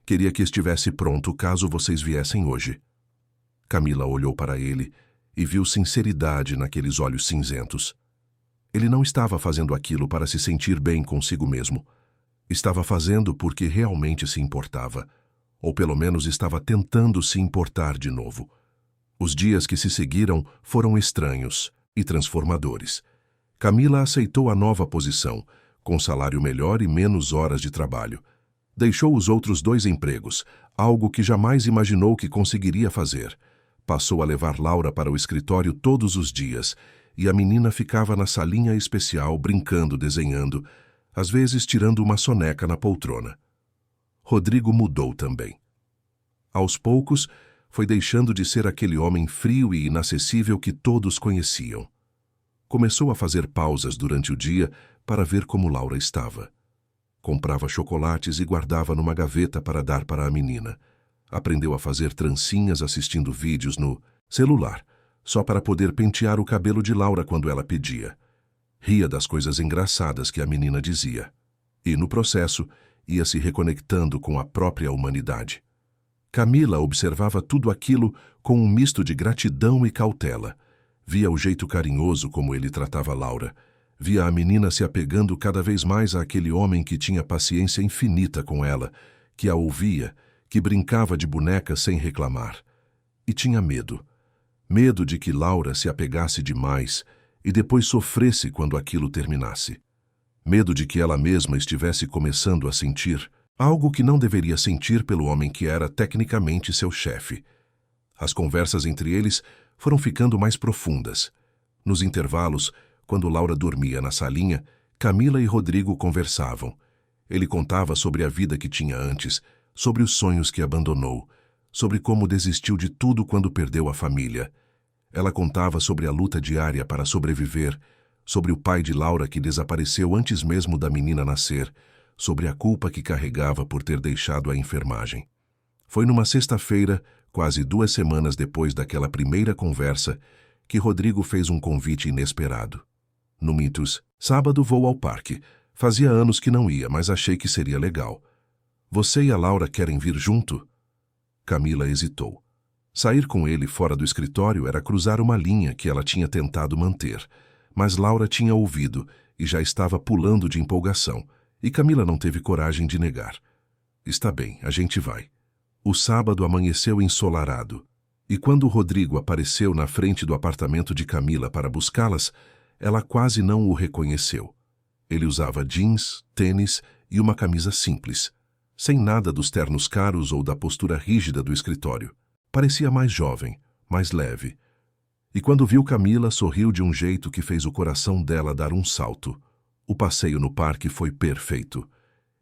Queria que estivesse pronto caso vocês viessem hoje. Camila olhou para ele e viu sinceridade naqueles olhos cinzentos. Ele não estava fazendo aquilo para se sentir bem consigo mesmo. Estava fazendo porque realmente se importava, ou pelo menos estava tentando se importar de novo. Os dias que se seguiram foram estranhos e transformadores. Camila aceitou a nova posição, com salário melhor e menos horas de trabalho. Deixou os outros 2 empregos, algo que jamais imaginou que conseguiria fazer. Passou a levar Laura para o escritório todos os dias, e a menina ficava na salinha especial brincando, desenhando, às vezes tirando uma soneca na poltrona. Rodrigo mudou também. Aos poucos, foi deixando de ser aquele homem frio e inacessível que todos conheciam. Começou a fazer pausas durante o dia para ver como Laura estava. Comprava chocolates e guardava numa gaveta para dar para a menina. Aprendeu a fazer trancinhas assistindo vídeos no celular, só para poder pentear o cabelo de Laura quando ela pedia. Ria das coisas engraçadas que a menina dizia. E, no processo, ia se reconectando com a própria humanidade. Camila observava tudo aquilo com um misto de gratidão e cautela. Via o jeito carinhoso como ele tratava Laura. Via a menina se apegando cada vez mais àquele homem que tinha paciência infinita com ela, que a ouvia, que brincava de boneca sem reclamar. E tinha medo. Medo de que Laura se apegasse demais e depois sofresse quando aquilo terminasse. Medo de que ela mesma estivesse começando a sentir algo que não deveria sentir pelo homem que era tecnicamente seu chefe. As conversas entre eles foram ficando mais profundas. Nos intervalos, quando Laura dormia na salinha, Camila e Rodrigo conversavam. Ele contava sobre a vida que tinha antes, sobre os sonhos que abandonou, sobre como desistiu de tudo quando perdeu a família. Ela contava sobre a luta diária para sobreviver, sobre o pai de Laura que desapareceu antes mesmo da menina nascer, sobre a culpa que carregava por ter deixado a enfermagem. Foi numa sexta-feira, quase 2 semanas depois daquela primeira conversa, que Rodrigo fez um convite inesperado. No Mitos, sábado vou ao parque. Fazia anos que não ia, mas achei que seria legal. Você e a Laura querem vir junto? Camila hesitou. Sair com ele fora do escritório era cruzar uma linha que ela tinha tentado manter, mas Laura tinha ouvido e já estava pulando de empolgação, e Camila não teve coragem de negar. Está bem, a gente vai. O sábado amanheceu ensolarado, e quando Rodrigo apareceu na frente do apartamento de Camila para buscá-las, ela quase não o reconheceu. Ele usava jeans, tênis e uma camisa simples, sem nada dos ternos caros ou da postura rígida do escritório. Parecia mais jovem, mais leve. E quando viu Camila, sorriu de um jeito que fez o coração dela dar um salto. O passeio no parque foi perfeito.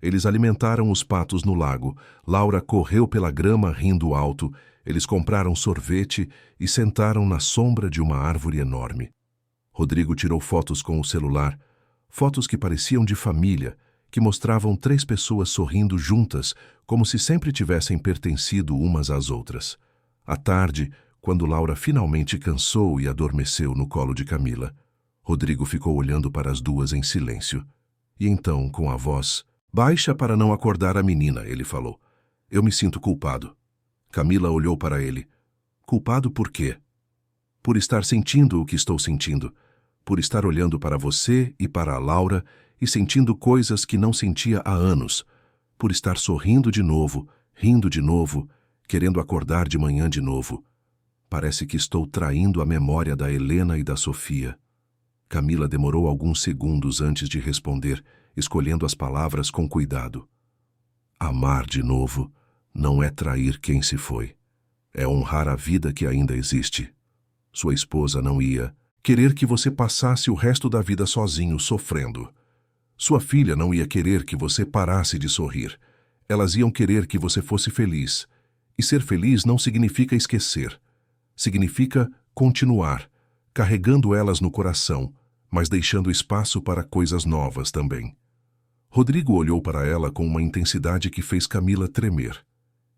Eles alimentaram os patos no lago, Laura correu pela grama rindo alto, eles compraram sorvete e sentaram na sombra de uma árvore enorme. Rodrigo tirou fotos com o celular, fotos que pareciam de família, que mostravam 3 pessoas sorrindo juntas, como se sempre tivessem pertencido umas às outras. À tarde, quando Laura finalmente cansou e adormeceu no colo de Camila, Rodrigo ficou olhando para as duas em silêncio. E então, com a voz baixa para não acordar a menina, ele falou: "Eu me sinto culpado." Camila olhou para ele. "Culpado por quê?" "Por estar sentindo o que estou sentindo. Por estar olhando para você e para a Laura e sentindo coisas que não sentia há anos. Por estar sorrindo de novo, rindo de novo, querendo acordar de manhã de novo. Parece que estou traindo a memória da Helena e da Sofia." Camila demorou alguns segundos antes de responder, escolhendo as palavras com cuidado. "Amar de novo não é trair quem se foi. É honrar a vida que ainda existe. Sua esposa não ia querer que você passasse o resto da vida sozinho, sofrendo. Sua filha não ia querer que você parasse de sorrir. Elas iam querer que você fosse feliz. E ser feliz não significa esquecer. Significa continuar, carregando elas no coração, mas deixando espaço para coisas novas também." Rodrigo olhou para ela com uma intensidade que fez Camila tremer.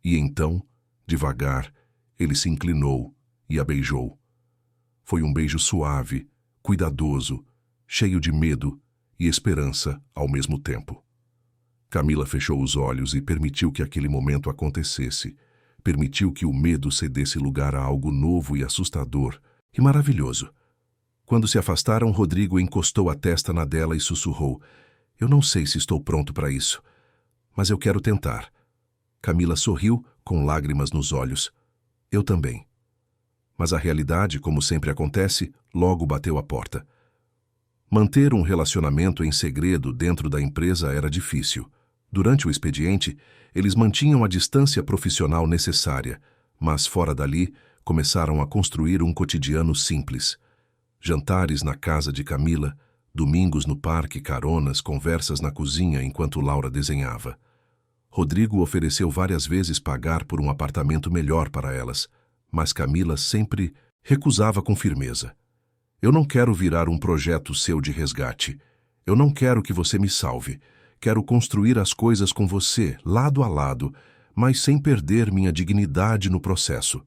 E então, devagar, ele se inclinou e a beijou. Foi um beijo suave, cuidadoso, cheio de medo e esperança ao mesmo tempo. Camila fechou os olhos e permitiu que aquele momento acontecesse. Permitiu que o medo cedesse lugar a algo novo e assustador e maravilhoso. Quando se afastaram, Rodrigo encostou a testa na dela e sussurrou: "Eu não sei se estou pronto para isso, mas eu quero tentar." Camila sorriu, com lágrimas nos olhos. "Eu também." Mas a realidade, como sempre acontece, logo bateu à porta. Manter um relacionamento em segredo dentro da empresa era difícil. Durante o expediente, eles mantinham a distância profissional necessária, mas fora dali, começaram a construir um cotidiano simples. Jantares na casa de Camila, domingos no parque, caronas, conversas na cozinha enquanto Laura desenhava. Rodrigo ofereceu várias vezes pagar por um apartamento melhor para elas, mas Camila sempre recusava com firmeza. "Eu não quero virar um projeto seu de resgate. Eu não quero que você me salve. Quero construir as coisas com você, lado a lado, mas sem perder minha dignidade no processo."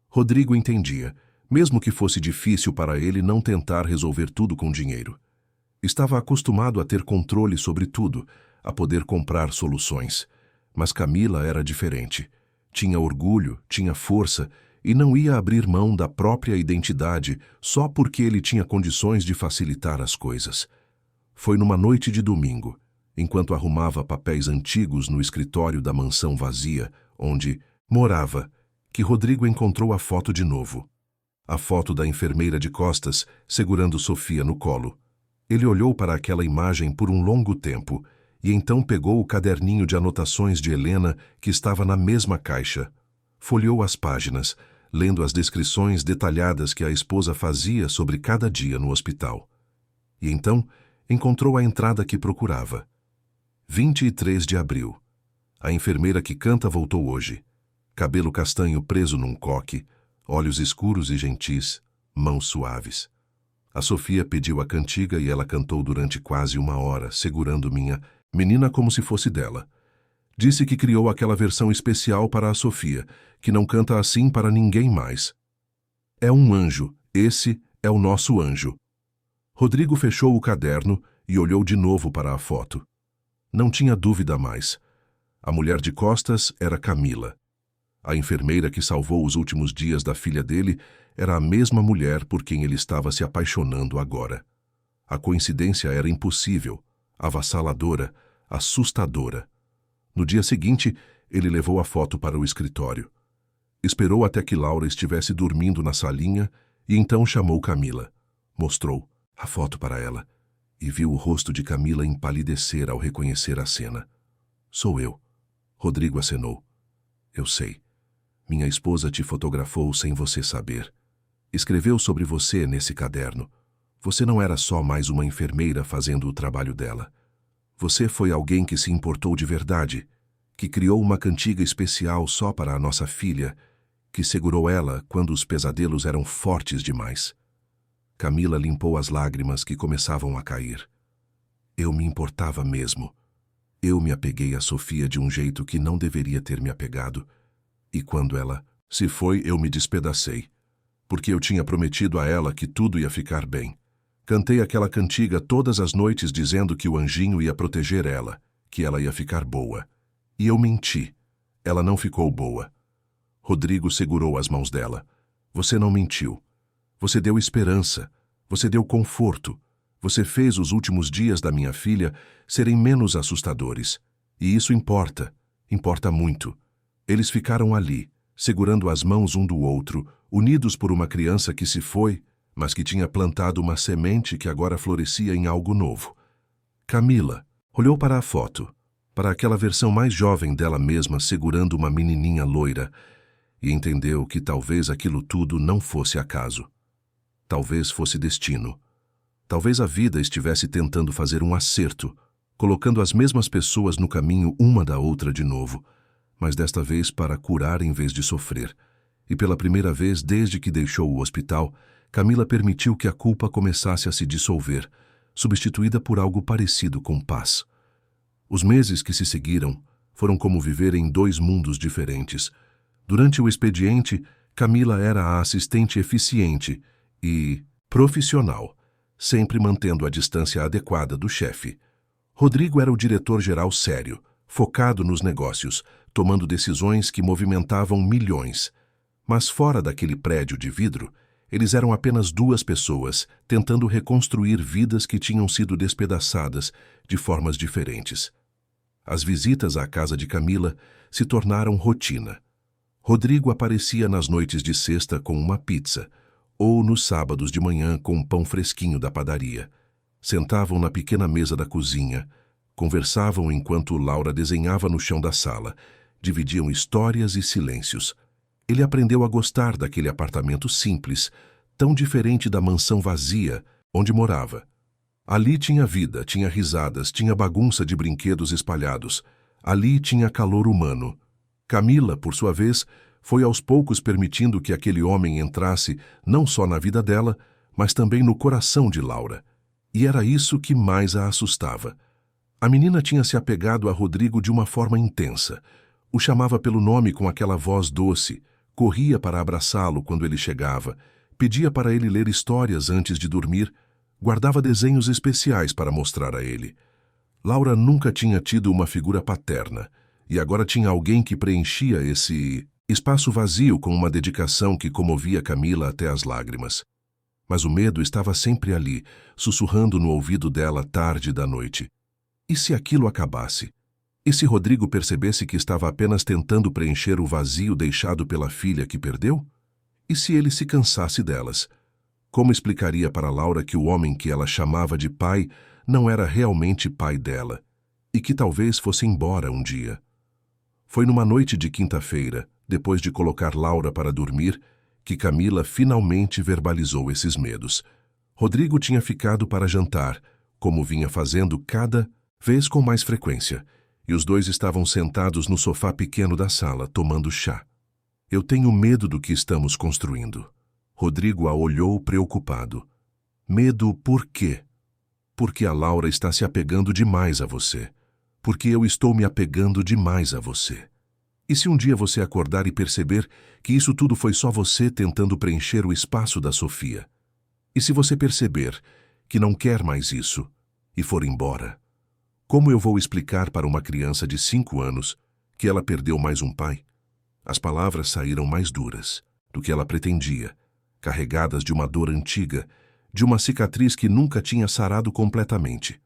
Rodrigo entendia, mesmo que fosse difícil para ele não tentar resolver tudo com dinheiro. Estava acostumado a ter controle sobre tudo, a poder comprar soluções. Mas Camila era diferente. Tinha orgulho, tinha força e não ia abrir mão da própria identidade só porque ele tinha condições de facilitar as coisas. Foi numa noite de domingo, enquanto arrumava papéis antigos no escritório da mansão vazia, onde morava, que Rodrigo encontrou a foto de novo. A foto da enfermeira de costas segurando Sofia no colo. Ele olhou para aquela imagem por um longo tempo e então pegou o caderninho de anotações de Helena que estava na mesma caixa. Folheou as páginas, lendo as descrições detalhadas que a esposa fazia sobre cada dia no hospital. E então encontrou a entrada que procurava. 23 de abril. A enfermeira que canta voltou hoje. Cabelo castanho preso num coque, olhos escuros e gentis, mãos suaves. A Sofia pediu a cantiga e ela cantou durante quase 1 hora, segurando minha menina como se fosse dela. Disse que criou aquela versão especial para a Sofia, que não canta assim para ninguém mais. É um anjo, esse é o nosso anjo. Rodrigo fechou o caderno e olhou de novo para a foto. Não tinha dúvida mais. A mulher de costas era Camila. A enfermeira que salvou os últimos dias da filha dele era a mesma mulher por quem ele estava se apaixonando agora. A coincidência era impossível, avassaladora, assustadora. No dia seguinte, ele levou a foto para o escritório. Esperou até que Laura estivesse dormindo na salinha e então chamou Camila. Mostrou a foto para ela e viu o rosto de Camila empalidecer ao reconhecer a cena. Sou eu. Rodrigo acenou. Eu sei. Minha esposa te fotografou sem você saber. Escreveu sobre você nesse caderno. Você não era só mais uma enfermeira fazendo o trabalho dela. Você foi alguém que se importou de verdade, que criou uma cantiga especial só para a nossa filha, que segurou ela quando os pesadelos eram fortes demais. Camila limpou as lágrimas que começavam a cair. Eu me importava mesmo. Eu me apeguei a Sofia de um jeito que não deveria ter me apegado. E quando ela se foi, eu me despedacei, porque eu tinha prometido a ela que tudo ia ficar bem. Cantei aquela cantiga todas as noites dizendo que o anjinho ia proteger ela, que ela ia ficar boa. E eu menti. Ela não ficou boa. Rodrigo segurou as mãos dela. Você não mentiu. Você deu esperança. Você deu conforto. Você fez os últimos dias da minha filha serem menos assustadores. E isso importa. Importa muito. Eles ficaram ali, segurando as mãos um do outro, unidos por uma criança que se foi, mas que tinha plantado uma semente que agora florescia em algo novo. Camila olhou para a foto, para aquela versão mais jovem dela mesma segurando uma menininha loira, e entendeu que talvez aquilo tudo não fosse acaso. Talvez fosse destino. Talvez a vida estivesse tentando fazer um acerto, colocando as mesmas pessoas no caminho uma da outra de novo, mas desta vez para curar em vez de sofrer. E pela primeira vez desde que deixou o hospital, Camila permitiu que a culpa começasse a se dissolver, substituída por algo parecido com paz. Os meses que se seguiram foram como viver em 2 mundos diferentes. Durante o expediente, Camila era a assistente eficiente e profissional, sempre mantendo a distância adequada do chefe. Rodrigo era o diretor-geral sério, focado nos negócios, tomando decisões que movimentavam milhões. Mas fora daquele prédio de vidro, eles eram apenas 2 pessoas tentando reconstruir vidas que tinham sido despedaçadas de formas diferentes. As visitas à casa de Camila se tornaram rotina. Rodrigo aparecia nas noites de sexta com uma pizza, ou nos sábados de manhã com um pão fresquinho da padaria. Sentavam na pequena mesa da cozinha, conversavam enquanto Laura desenhava no chão da sala, dividiam histórias e silêncios. Ele aprendeu a gostar daquele apartamento simples, tão diferente da mansão vazia onde morava. Ali tinha vida, tinha risadas, tinha bagunça de brinquedos espalhados. Ali tinha calor humano. Camila, por sua vez, foi aos poucos permitindo que aquele homem entrasse não só na vida dela, mas também no coração de Laura. E era isso que mais a assustava. A menina tinha se apegado a Rodrigo de uma forma intensa. O chamava pelo nome com aquela voz doce, corria para abraçá-lo quando ele chegava, pedia para ele ler histórias antes de dormir, guardava desenhos especiais para mostrar a ele. Laura nunca tinha tido uma figura paterna, e agora tinha alguém que preenchia esse espaço vazio com uma dedicação que comovia Camila até as lágrimas. Mas o medo estava sempre ali, sussurrando no ouvido dela tarde da noite. E se aquilo acabasse? E se Rodrigo percebesse que estava apenas tentando preencher o vazio deixado pela filha que perdeu? E se ele se cansasse delas? Como explicaria para Laura que o homem que ela chamava de pai não era realmente pai dela, e que talvez fosse embora um dia? Foi numa noite de quinta-feira, depois de colocar Laura para dormir, que Camila finalmente verbalizou esses medos. Rodrigo tinha ficado para jantar, como vinha fazendo cada vez com mais frequência, e os dois estavam sentados no sofá pequeno da sala, tomando chá. Eu tenho medo do que estamos construindo. Rodrigo a olhou preocupado. Medo por quê? Porque a Laura está se apegando demais a você. Porque eu estou me apegando demais a você. E se um dia você acordar e perceber que isso tudo foi só você tentando preencher o espaço da Sofia? E se você perceber que não quer mais isso e for embora? Como eu vou explicar para uma criança de 5 anos que ela perdeu mais um pai? As palavras saíram mais duras do que ela pretendia, carregadas de uma dor antiga, de uma cicatriz que nunca tinha sarado completamente.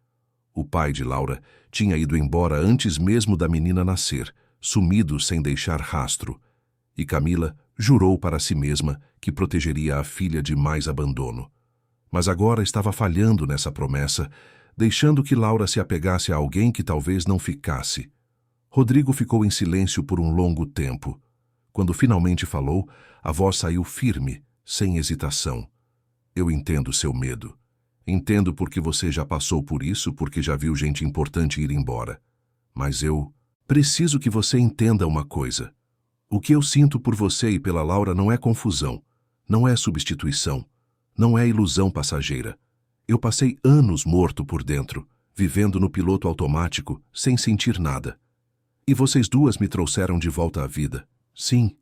O pai de Laura tinha ido embora antes mesmo da menina nascer, sumido sem deixar rastro, e Camila jurou para si mesma que protegeria a filha de mais abandono. Mas agora estava falhando nessa promessa, deixando que Laura se apegasse a alguém que talvez não ficasse. Rodrigo ficou em silêncio por um longo tempo. Quando finalmente falou, a voz saiu firme, sem hesitação. Eu entendo seu medo. Entendo porque você já passou por isso, porque já viu gente importante ir embora. Mas eu preciso que você entenda uma coisa. O que eu sinto por você e pela Laura não é confusão, não é substituição, não é ilusão passageira. Eu passei anos morto por dentro, vivendo no piloto automático, sem sentir nada. E vocês duas me trouxeram de volta à vida. Sim,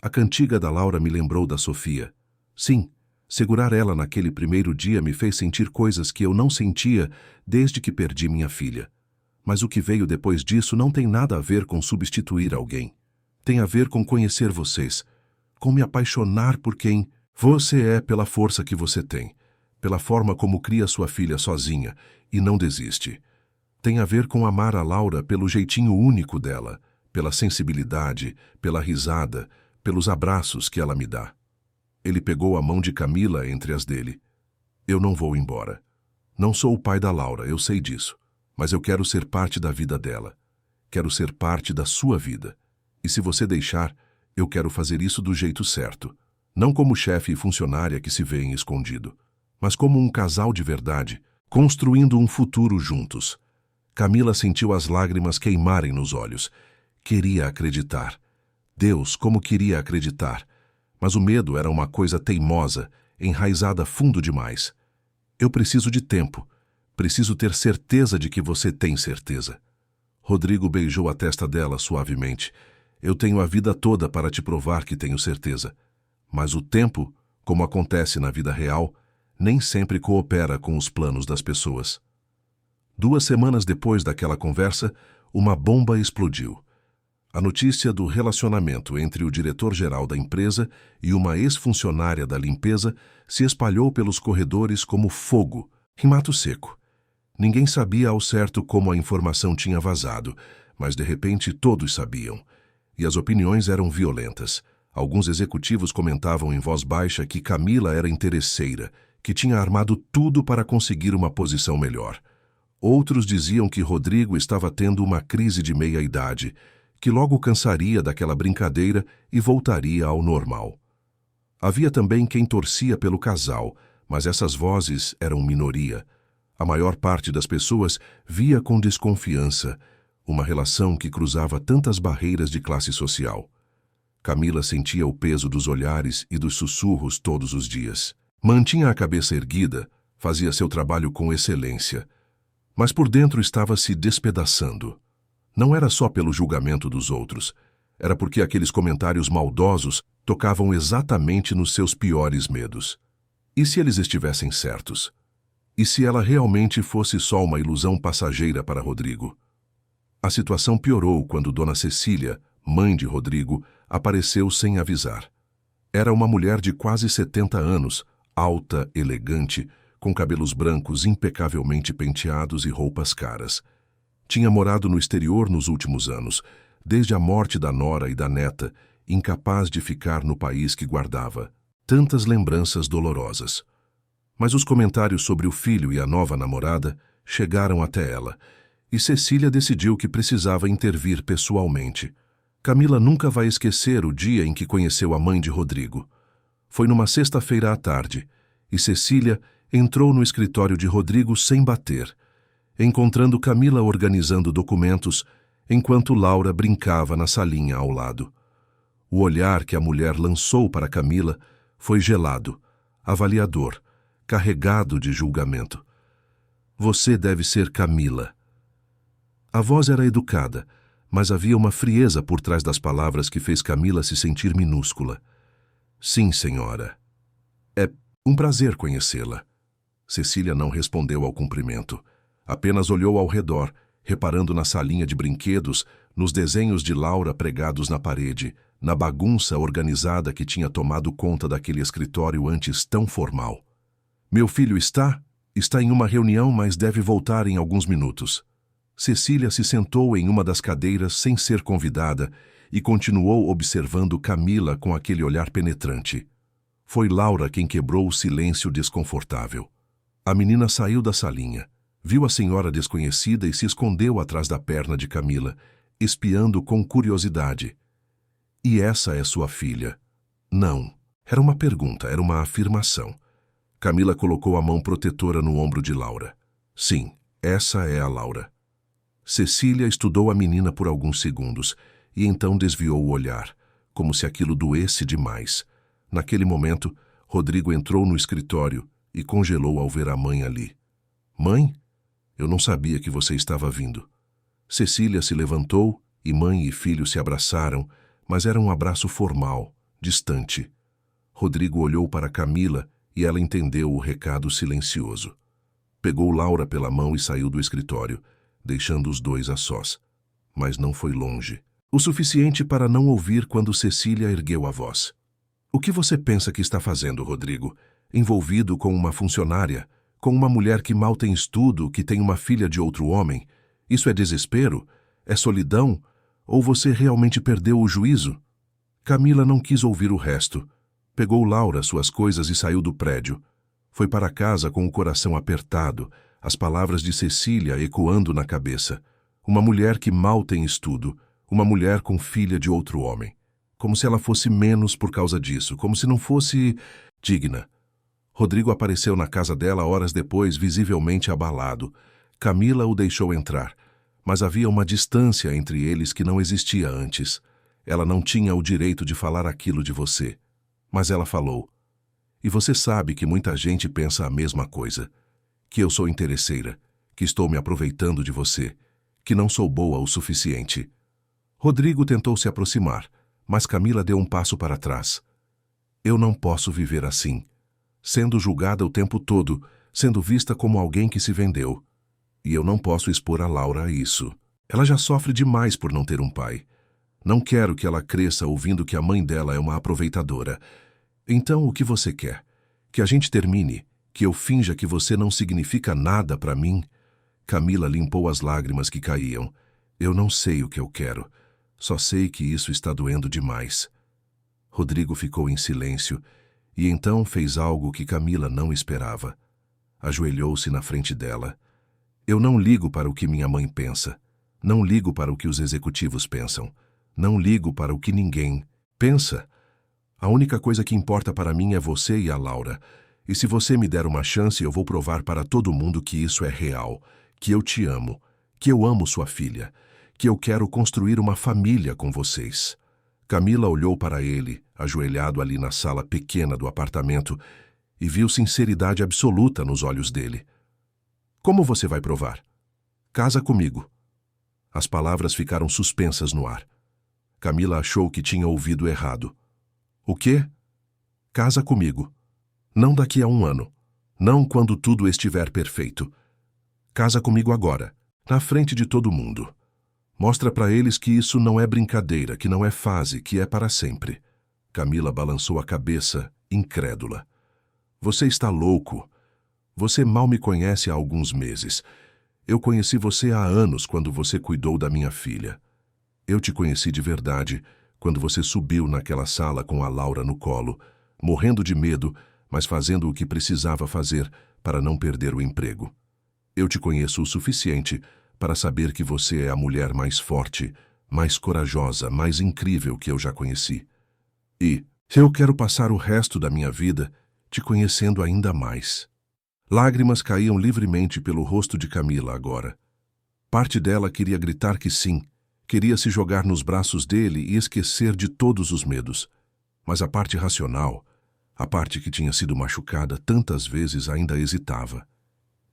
a cantiga da Laura me lembrou da Sofia. Sim, segurar ela naquele primeiro dia me fez sentir coisas que eu não sentia desde que perdi minha filha. Mas o que veio depois disso não tem nada a ver com substituir alguém. Tem a ver com conhecer vocês, com me apaixonar por quem você é pela força que você tem, pela forma como cria sua filha sozinha e não desiste. Tem a ver com amar a Laura pelo jeitinho único dela, pela sensibilidade, pela risada, pelos abraços que ela me dá. Ele pegou a mão de Camila entre as dele. Eu não vou embora. Não sou o pai da Laura, eu sei disso. Mas eu quero ser parte da vida dela. Quero ser parte da sua vida. E se você deixar, eu quero fazer isso do jeito certo. Não como chefe e funcionária que se vêem escondido, mas como um casal de verdade, construindo um futuro juntos. Camila sentiu as lágrimas queimarem nos olhos. Queria acreditar. Deus, como queria acreditar. Mas o medo era uma coisa teimosa, enraizada fundo demais. Eu preciso de tempo. Preciso ter certeza de que você tem certeza. Rodrigo beijou a testa dela suavemente. Eu tenho a vida toda para te provar que tenho certeza. Mas o tempo, como acontece na vida real, nem sempre coopera com os planos das pessoas. 2 semanas depois daquela conversa, uma bomba explodiu. A notícia do relacionamento entre o diretor-geral da empresa e uma ex-funcionária da limpeza se espalhou pelos corredores como fogo, em mato seco. Ninguém sabia ao certo como a informação tinha vazado, mas de repente todos sabiam. E as opiniões eram violentas. Alguns executivos comentavam em voz baixa que Camila era interesseira, que tinha armado tudo para conseguir uma posição melhor. Outros diziam que Rodrigo estava tendo uma crise de meia-idade, que logo cansaria daquela brincadeira e voltaria ao normal. Havia também quem torcia pelo casal, mas essas vozes eram minoria. A maior parte das pessoas via com desconfiança uma relação que cruzava tantas barreiras de classe social. Camila sentia o peso dos olhares e dos sussurros todos os dias. Mantinha a cabeça erguida, fazia seu trabalho com excelência, mas por dentro estava se despedaçando. Não era só pelo julgamento dos outros, era porque aqueles comentários maldosos tocavam exatamente nos seus piores medos. E se eles estivessem certos? E se ela realmente fosse só uma ilusão passageira para Rodrigo? A situação piorou quando Dona Cecília, mãe de Rodrigo, apareceu sem avisar. Era uma mulher de quase 70 anos, alta, elegante, com cabelos brancos impecavelmente penteados e roupas caras. Tinha morado no exterior nos últimos anos, desde a morte da nora e da neta, incapaz de ficar no país que guardava tantas lembranças dolorosas. Mas os comentários sobre o filho e a nova namorada chegaram até ela, e Cecília decidiu que precisava intervir pessoalmente. Camila nunca vai esquecer o dia em que conheceu a mãe de Rodrigo. Foi numa sexta-feira à tarde, e Cecília entrou no escritório de Rodrigo sem bater, encontrando Camila organizando documentos, enquanto Laura brincava na salinha ao lado. O olhar que a mulher lançou para Camila foi gelado, avaliador, carregado de julgamento. Você deve ser Camila. A voz era educada, mas havia uma frieza por trás das palavras que fez Camila se sentir minúscula. Sim, senhora. É um prazer conhecê-la. Cecília não respondeu ao cumprimento. Apenas olhou ao redor, reparando na salinha de brinquedos, nos desenhos de Laura pregados na parede, na bagunça organizada que tinha tomado conta daquele escritório antes tão formal. Meu filho está em uma reunião, mas deve voltar em alguns minutos. Cecília se sentou em uma das cadeiras sem ser convidada e continuou observando Camila com aquele olhar penetrante. Foi Laura quem quebrou o silêncio desconfortável. A menina saiu da salinha, viu a senhora desconhecida e se escondeu atrás da perna de Camila, espiando com curiosidade. E essa é sua filha? Não. Era uma pergunta, era uma afirmação. Camila colocou a mão protetora no ombro de Laura. Sim, essa é a Laura. Cecília estudou a menina por alguns segundos e então desviou o olhar, como se aquilo doesse demais. Naquele momento, Rodrigo entrou no escritório e congelou ao ver a mãe ali. Mãe? Eu não sabia que você estava vindo. Cecília se levantou e mãe e filho se abraçaram, mas era um abraço formal, distante. Rodrigo olhou para Camila e ela entendeu o recado silencioso. Pegou Laura pela mão e saiu do escritório, deixando os dois a sós. Mas não foi longe. O suficiente para não ouvir quando Cecília ergueu a voz. O que você pensa que está fazendo, Rodrigo? Envolvido com uma funcionária, com uma mulher que mal tem estudo, que tem uma filha de outro homem? Isso é desespero? É solidão? Ou você realmente perdeu o juízo? Camila não quis ouvir o resto. Pegou Laura, suas coisas e saiu do prédio. Foi para casa com o coração apertado, as palavras de Cecília ecoando na cabeça. Uma mulher que mal tem estudo, uma mulher com filha de outro homem. Como se ela fosse menos por causa disso, como se não fosse digna. Rodrigo apareceu na casa dela horas depois, visivelmente abalado. Camila o deixou entrar, mas havia uma distância entre eles que não existia antes. Ela não tinha o direito de falar aquilo de você. Mas ela falou. E você sabe que muita gente pensa a mesma coisa. Que eu sou interesseira, que estou me aproveitando de você, que não sou boa o suficiente. Rodrigo tentou se aproximar, mas Camila deu um passo para trás. Eu não posso viver assim, sendo julgada o tempo todo, sendo vista como alguém que se vendeu. E eu não posso expor a Laura a isso. Ela já sofre demais por não ter um pai. Não quero que ela cresça ouvindo que a mãe dela é uma aproveitadora. Então, o que você quer? Que a gente termine? Que eu finja que você não significa nada para mim? Camila limpou as lágrimas que caíam. Eu não sei o que eu quero. Só sei que isso está doendo demais. Rodrigo ficou em silêncio e então fez algo que Camila não esperava. Ajoelhou-se na frente dela. Eu não ligo para o que minha mãe pensa. Não ligo para o que os executivos pensam. Não ligo para o que ninguém pensa. A única coisa que importa para mim é você e a Laura. E se você me der uma chance, eu vou provar para todo mundo que isso é real, que eu te amo, que eu amo sua filha, que eu quero construir uma família com vocês. Camila olhou para ele, ajoelhado ali na sala pequena do apartamento, e viu sinceridade absoluta nos olhos dele. Como você vai provar? Casa comigo. As palavras ficaram suspensas no ar. Camila achou que tinha ouvido errado. O quê? Casa comigo. Não daqui a 1 ano. Não quando tudo estiver perfeito. Casa comigo agora, na frente de todo mundo. Mostra para eles que isso não é brincadeira, que não é fase, que é para sempre. Camila balançou a cabeça, incrédula. Você está louco. Você mal me conhece há alguns meses. Eu conheci você há anos quando você cuidou da minha filha. Eu te conheci de verdade quando você subiu naquela sala com a Laura no colo, morrendo de medo, mas fazendo o que precisava fazer para não perder o emprego. Eu te conheço o suficiente para saber que você é a mulher mais forte, mais corajosa, mais incrível que eu já conheci. E eu quero passar o resto da minha vida te conhecendo ainda mais. Lágrimas caíam livremente pelo rosto de Camila agora. Parte dela queria gritar que sim, queria se jogar nos braços dele e esquecer de todos os medos. Mas a parte racional, a parte que tinha sido machucada tantas vezes, ainda hesitava.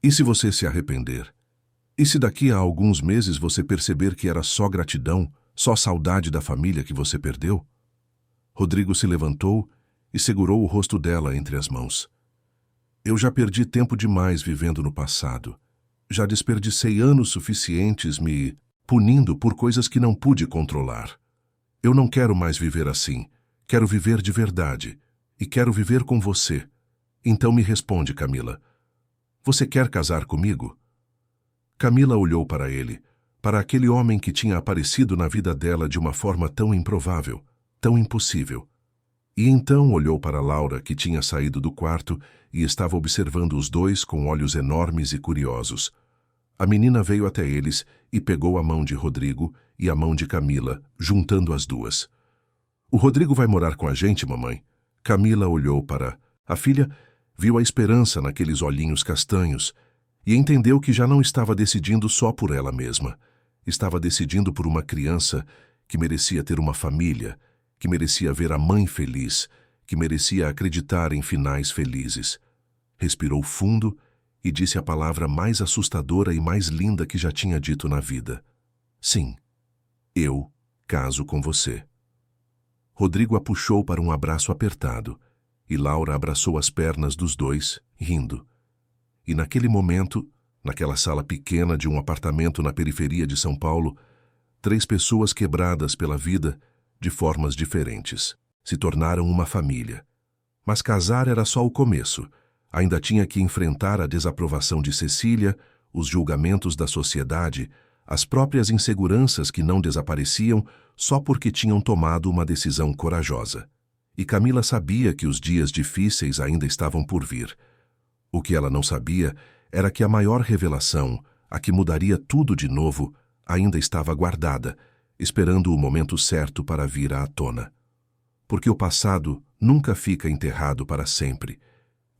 E se você se arrepender? E se daqui a alguns meses você perceber que era só gratidão, só saudade da família que você perdeu? Rodrigo se levantou e segurou o rosto dela entre as mãos. Eu já perdi tempo demais vivendo no passado. Já desperdicei anos suficientes me punindo por coisas que não pude controlar. Eu não quero mais viver assim. Quero viver de verdade. E quero viver com você. Então me responde, Camila. Você quer casar comigo? Camila olhou para ele, para aquele homem que tinha aparecido na vida dela de uma forma tão improvável, tão impossível. E então olhou para Laura, que tinha saído do quarto e estava observando os dois com olhos enormes e curiosos. A menina veio até eles e pegou a mão de Rodrigo e a mão de Camila, juntando as duas. O Rodrigo vai morar com a gente, mamãe? Camila olhou para a filha, viu a esperança naqueles olhinhos castanhos e entendeu que já não estava decidindo só por ela mesma. Estava decidindo por uma criança que merecia ter uma família, que merecia ver a mãe feliz, que merecia acreditar em finais felizes. Respirou fundo e disse a palavra mais assustadora e mais linda que já tinha dito na vida. Sim, eu caso com você. Rodrigo a puxou para um abraço apertado, e Laura abraçou as pernas dos dois, rindo. E naquele momento, naquela sala pequena de um apartamento na periferia de São Paulo, 3 pessoas quebradas pela vida, de formas diferentes, se tornaram uma família. Mas casar era só o começo. Ainda tinha que enfrentar a desaprovação de Cecília, os julgamentos da sociedade, as próprias inseguranças que não desapareciam só porque tinham tomado uma decisão corajosa. E Camila sabia que os dias difíceis ainda estavam por vir. O que ela não sabia era que a maior revelação, a que mudaria tudo de novo, ainda estava guardada, esperando o momento certo para vir à tona. Porque o passado nunca fica enterrado para sempre.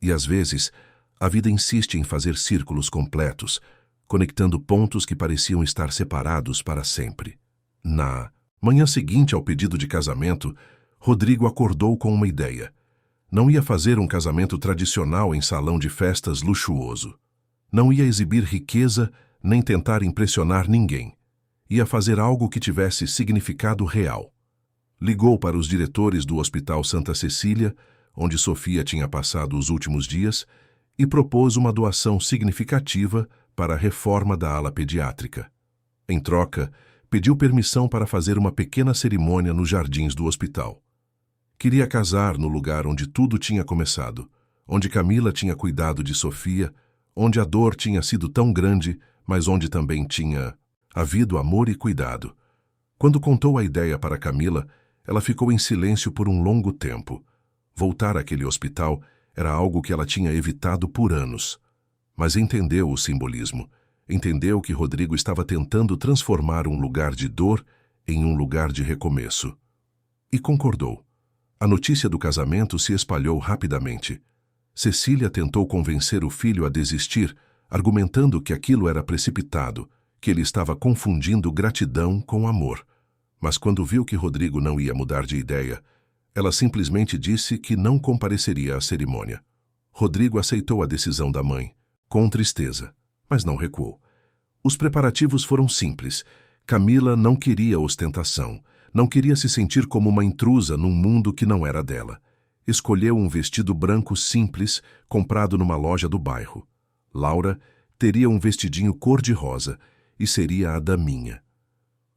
E às vezes, a vida insiste em fazer círculos completos, conectando pontos que pareciam estar separados para sempre. Na manhã seguinte ao pedido de casamento, Rodrigo acordou com uma ideia. Não ia fazer um casamento tradicional em salão de festas luxuoso. Não ia exibir riqueza nem tentar impressionar ninguém. Ia fazer algo que tivesse significado real. Ligou para os diretores do Hospital Santa Cecília, onde Sofia tinha passado os últimos dias, e propôs uma doação significativa para a reforma da ala pediátrica. Em troca, pediu permissão para fazer uma pequena cerimônia nos jardins do hospital. Queria casar no lugar onde tudo tinha começado, onde Camila tinha cuidado de Sofia, onde a dor tinha sido tão grande, mas onde também tinha havido amor e cuidado. Quando contou a ideia para Camila, ela ficou em silêncio por um longo tempo. Voltar àquele hospital era algo que ela tinha evitado por anos. Mas entendeu o simbolismo, entendeu que Rodrigo estava tentando transformar um lugar de dor em um lugar de recomeço. E concordou. A notícia do casamento se espalhou rapidamente. Cecília tentou convencer o filho a desistir, argumentando que aquilo era precipitado, que ele estava confundindo gratidão com amor. Mas quando viu que Rodrigo não ia mudar de ideia, ela simplesmente disse que não compareceria à cerimônia. Rodrigo aceitou a decisão da mãe, com tristeza, mas não recuou. Os preparativos foram simples. Camila não queria ostentação. Não queria se sentir como uma intrusa num mundo que não era dela. Escolheu um vestido branco simples, comprado numa loja do bairro. Laura teria um vestidinho cor-de-rosa e seria a daminha.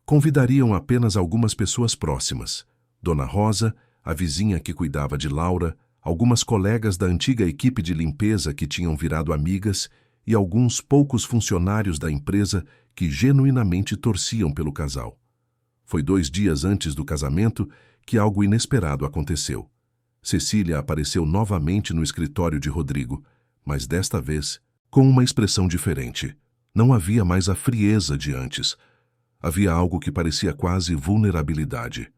Convidariam apenas algumas pessoas próximas. Dona Rosa, a vizinha que cuidava de Laura, algumas colegas da antiga equipe de limpeza que tinham virado amigas e alguns poucos funcionários da empresa que genuinamente torciam pelo casal. Foi 2 dias antes do casamento que algo inesperado aconteceu. Cecília apareceu novamente no escritório de Rodrigo, mas desta vez com uma expressão diferente. Não havia mais a frieza de antes. Havia algo que parecia quase vulnerabilidade.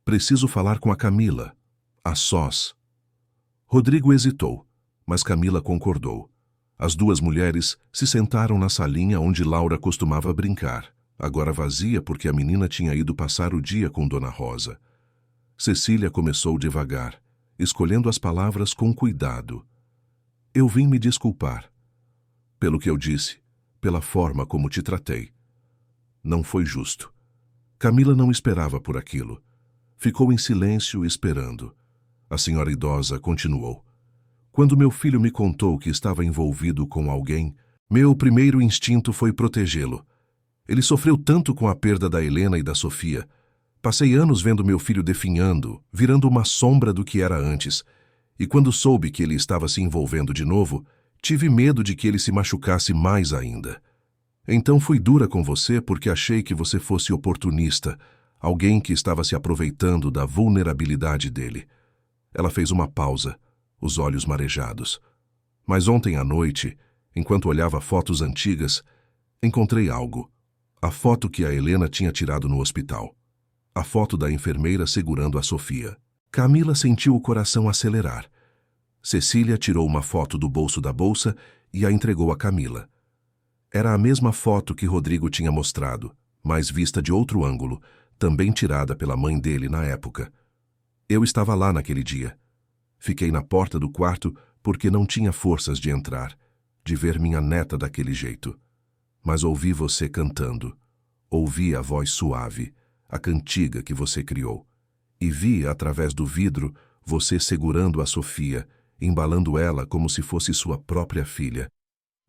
Preciso falar com a Camila, a sós. Rodrigo hesitou, mas Camila concordou. As 2 mulheres se sentaram na salinha onde Laura costumava brincar, agora vazia porque a menina tinha ido passar o dia com Dona Rosa. Cecília começou devagar, escolhendo as palavras com cuidado. Eu vim me desculpar. Pelo que eu disse, pela forma como te tratei. Não foi justo. Camila não esperava por aquilo. Ficou em silêncio esperando. A senhora idosa continuou. Quando meu filho me contou que estava envolvido com alguém, meu primeiro instinto foi protegê-lo. Ele sofreu tanto com a perda da Helena e da Sofia. Passei anos vendo meu filho definhando, virando uma sombra do que era antes. E quando soube que ele estava se envolvendo de novo, tive medo de que ele se machucasse mais ainda. Então fui dura com você porque achei que você fosse oportunista, alguém que estava se aproveitando da vulnerabilidade dele. Ela fez uma pausa, os olhos marejados. Mas ontem à noite, enquanto olhava fotos antigas, encontrei algo. A foto que a Helena tinha tirado no hospital. A foto da enfermeira segurando a Sofia. Camila sentiu o coração acelerar. Cecília tirou uma foto do bolso da bolsa e a entregou a Camila. Era a mesma foto que Rodrigo tinha mostrado, mas vista de outro ângulo, também tirada pela mãe dele na época. Eu estava lá naquele dia. Fiquei na porta do quarto porque não tinha forças de entrar, de ver minha neta daquele jeito. Mas ouvi você cantando. Ouvi a voz suave, a cantiga que você criou. E vi, através do vidro, você segurando a Sofia, embalando ela como se fosse sua própria filha.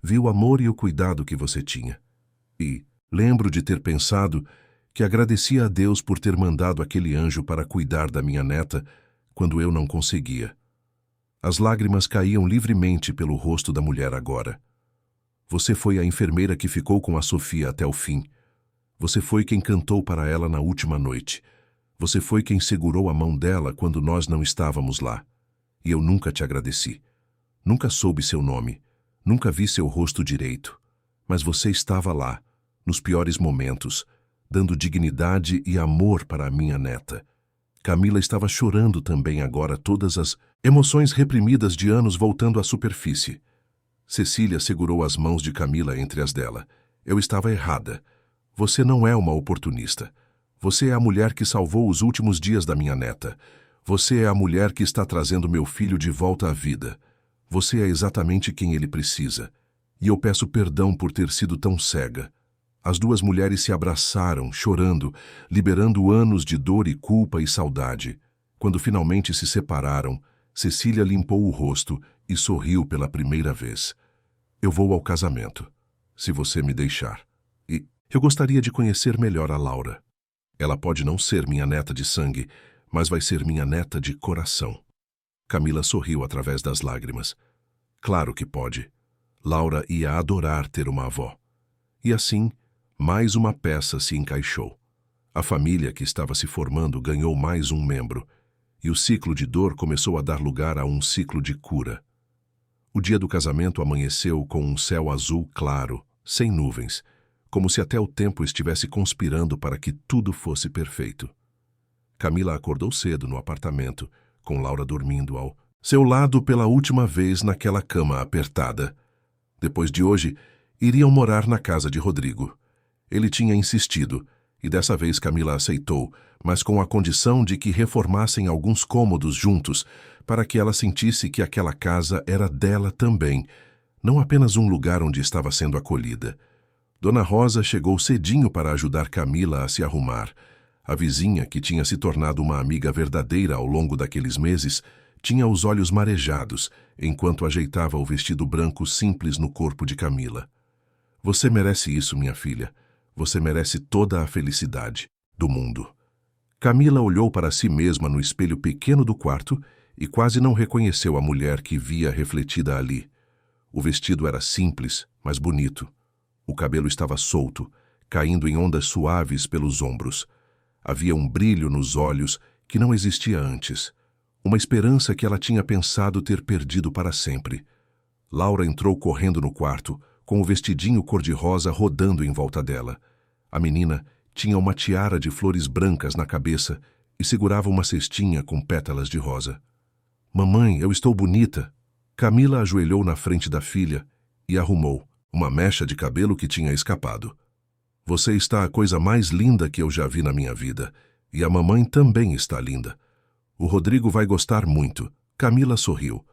Vi o amor e o cuidado que você tinha. E lembro de ter pensado que agradecia a Deus por ter mandado aquele anjo para cuidar da minha neta quando eu não conseguia. As lágrimas caíam livremente pelo rosto da mulher agora. Você foi a enfermeira que ficou com a Sofia até o fim. Você foi quem cantou para ela na última noite. Você foi quem segurou a mão dela quando nós não estávamos lá. E eu nunca te agradeci. Nunca soube seu nome. Nunca vi seu rosto direito. Mas você estava lá, nos piores momentos, dando dignidade e amor para a minha neta. Camila estava chorando também agora, todas as emoções reprimidas de anos voltando à superfície. Cecília segurou as mãos de Camila entre as dela. Eu estava errada. Você não é uma oportunista. Você é a mulher que salvou os últimos dias da minha neta. Você é a mulher que está trazendo meu filho de volta à vida. Você é exatamente quem ele precisa. E eu peço perdão por ter sido tão cega. As 2 mulheres se abraçaram, chorando, liberando anos de dor e culpa e saudade. Quando finalmente se separaram, Cecília limpou o rosto e sorriu pela primeira vez. Eu vou ao casamento, se você me deixar. E eu gostaria de conhecer melhor a Laura. Ela pode não ser minha neta de sangue, mas vai ser minha neta de coração. Camila sorriu através das lágrimas. Claro que pode. Laura ia adorar ter uma avó. E assim, mais uma peça se encaixou. A família que estava se formando ganhou mais um membro, e o ciclo de dor começou a dar lugar a um ciclo de cura. O dia do casamento amanheceu com um céu azul claro, sem nuvens, como se até o tempo estivesse conspirando para que tudo fosse perfeito. Camila acordou cedo no apartamento, com Laura dormindo ao seu lado pela última vez naquela cama apertada. Depois de hoje, iriam morar na casa de Rodrigo. Ele tinha insistido, e dessa vez Camila aceitou, mas com a condição de que reformassem alguns cômodos juntos, para que ela sentisse que aquela casa era dela também, não apenas um lugar onde estava sendo acolhida. Dona Rosa chegou cedinho para ajudar Camila a se arrumar. A vizinha, que tinha se tornado uma amiga verdadeira ao longo daqueles meses, tinha os olhos marejados, enquanto ajeitava o vestido branco simples no corpo de Camila. Você merece isso, minha filha. Você merece toda a felicidade do mundo. Camila olhou para si mesma no espelho pequeno do quarto e quase não reconheceu a mulher que via refletida ali. O vestido era simples, mas bonito. O cabelo estava solto, caindo em ondas suaves pelos ombros. Havia um brilho nos olhos que não existia antes. Uma esperança que ela tinha pensado ter perdido para sempre. Laura entrou correndo no quarto, com o vestidinho cor-de-rosa rodando em volta dela. A menina tinha uma tiara de flores brancas na cabeça e segurava uma cestinha com pétalas de rosa. Mamãe, eu estou bonita. Camila ajoelhou na frente da filha e arrumou uma mecha de cabelo que tinha escapado. Você está a coisa mais linda que eu já vi na minha vida, e a mamãe também está linda. O Rodrigo vai gostar muito. Camila sorriu.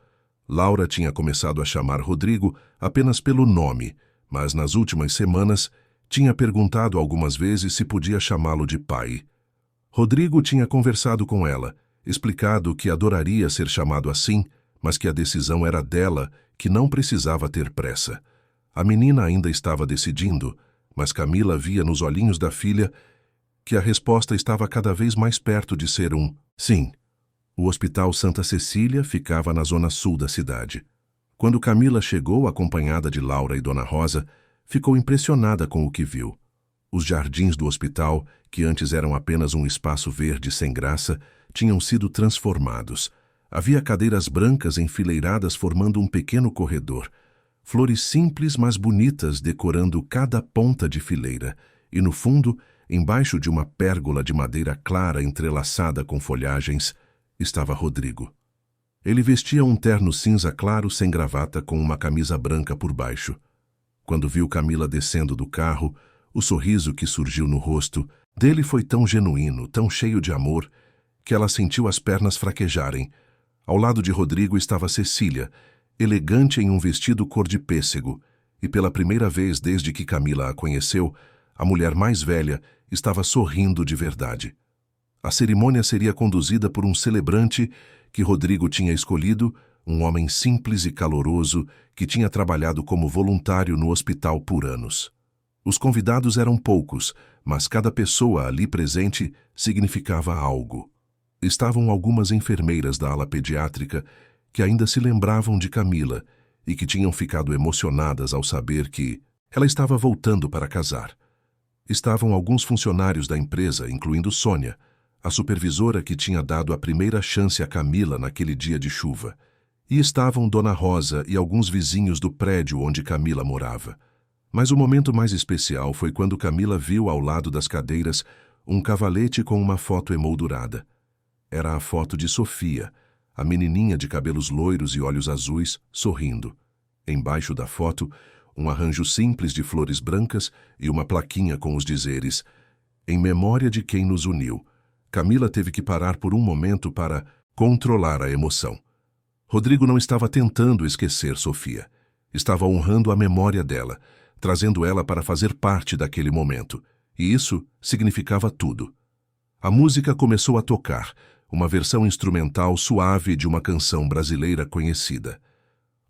Laura tinha começado a chamar Rodrigo apenas pelo nome, mas nas últimas semanas tinha perguntado algumas vezes se podia chamá-lo de pai. Rodrigo tinha conversado com ela, explicado que adoraria ser chamado assim, mas que a decisão era dela, que não precisava ter pressa. A menina ainda estava decidindo, mas Camila via nos olhinhos da filha que a resposta estava cada vez mais perto de ser um sim. O Hospital Santa Cecília ficava na zona sul da cidade. Quando Camila chegou acompanhada de Laura e Dona Rosa, ficou impressionada com o que viu. Os jardins do hospital, que antes eram apenas um espaço verde sem graça, tinham sido transformados. Havia cadeiras brancas enfileiradas formando um pequeno corredor. Flores simples, mas bonitas, decorando cada ponta de fileira. E no fundo, embaixo de uma pérgola de madeira clara entrelaçada com folhagens, estava Rodrigo. Ele vestia um terno cinza claro sem gravata com uma camisa branca por baixo. Quando viu Camila descendo do carro, o sorriso que surgiu no rosto dele foi tão genuíno, tão cheio de amor, que ela sentiu as pernas fraquejarem. Ao lado de Rodrigo estava Cecília, elegante em um vestido cor de pêssego, e pela primeira vez desde que Camila a conheceu, a mulher mais velha estava sorrindo de verdade. A cerimônia seria conduzida por um celebrante que Rodrigo tinha escolhido, um homem simples e caloroso que tinha trabalhado como voluntário no hospital por anos. Os convidados eram poucos, mas cada pessoa ali presente significava algo. Estavam algumas enfermeiras da ala pediátrica que ainda se lembravam de Camila e que tinham ficado emocionadas ao saber que ela estava voltando para casar. Estavam alguns funcionários da empresa, incluindo Sônia, a supervisora que tinha dado a primeira chance a Camila naquele dia de chuva. E estavam Dona Rosa e alguns vizinhos do prédio onde Camila morava. Mas o momento mais especial foi quando Camila viu ao lado das cadeiras um cavalete com uma foto emoldurada. Era a foto de Sofia, a menininha de cabelos loiros e olhos azuis, sorrindo. Embaixo da foto, um arranjo simples de flores brancas e uma plaquinha com os dizeres: "Em memória de quem nos uniu." Camila teve que parar por um momento para controlar a emoção. Rodrigo não estava tentando esquecer Sofia. Estava honrando a memória dela, trazendo ela para fazer parte daquele momento. E isso significava tudo. A música começou a tocar, uma versão instrumental suave de uma canção brasileira conhecida.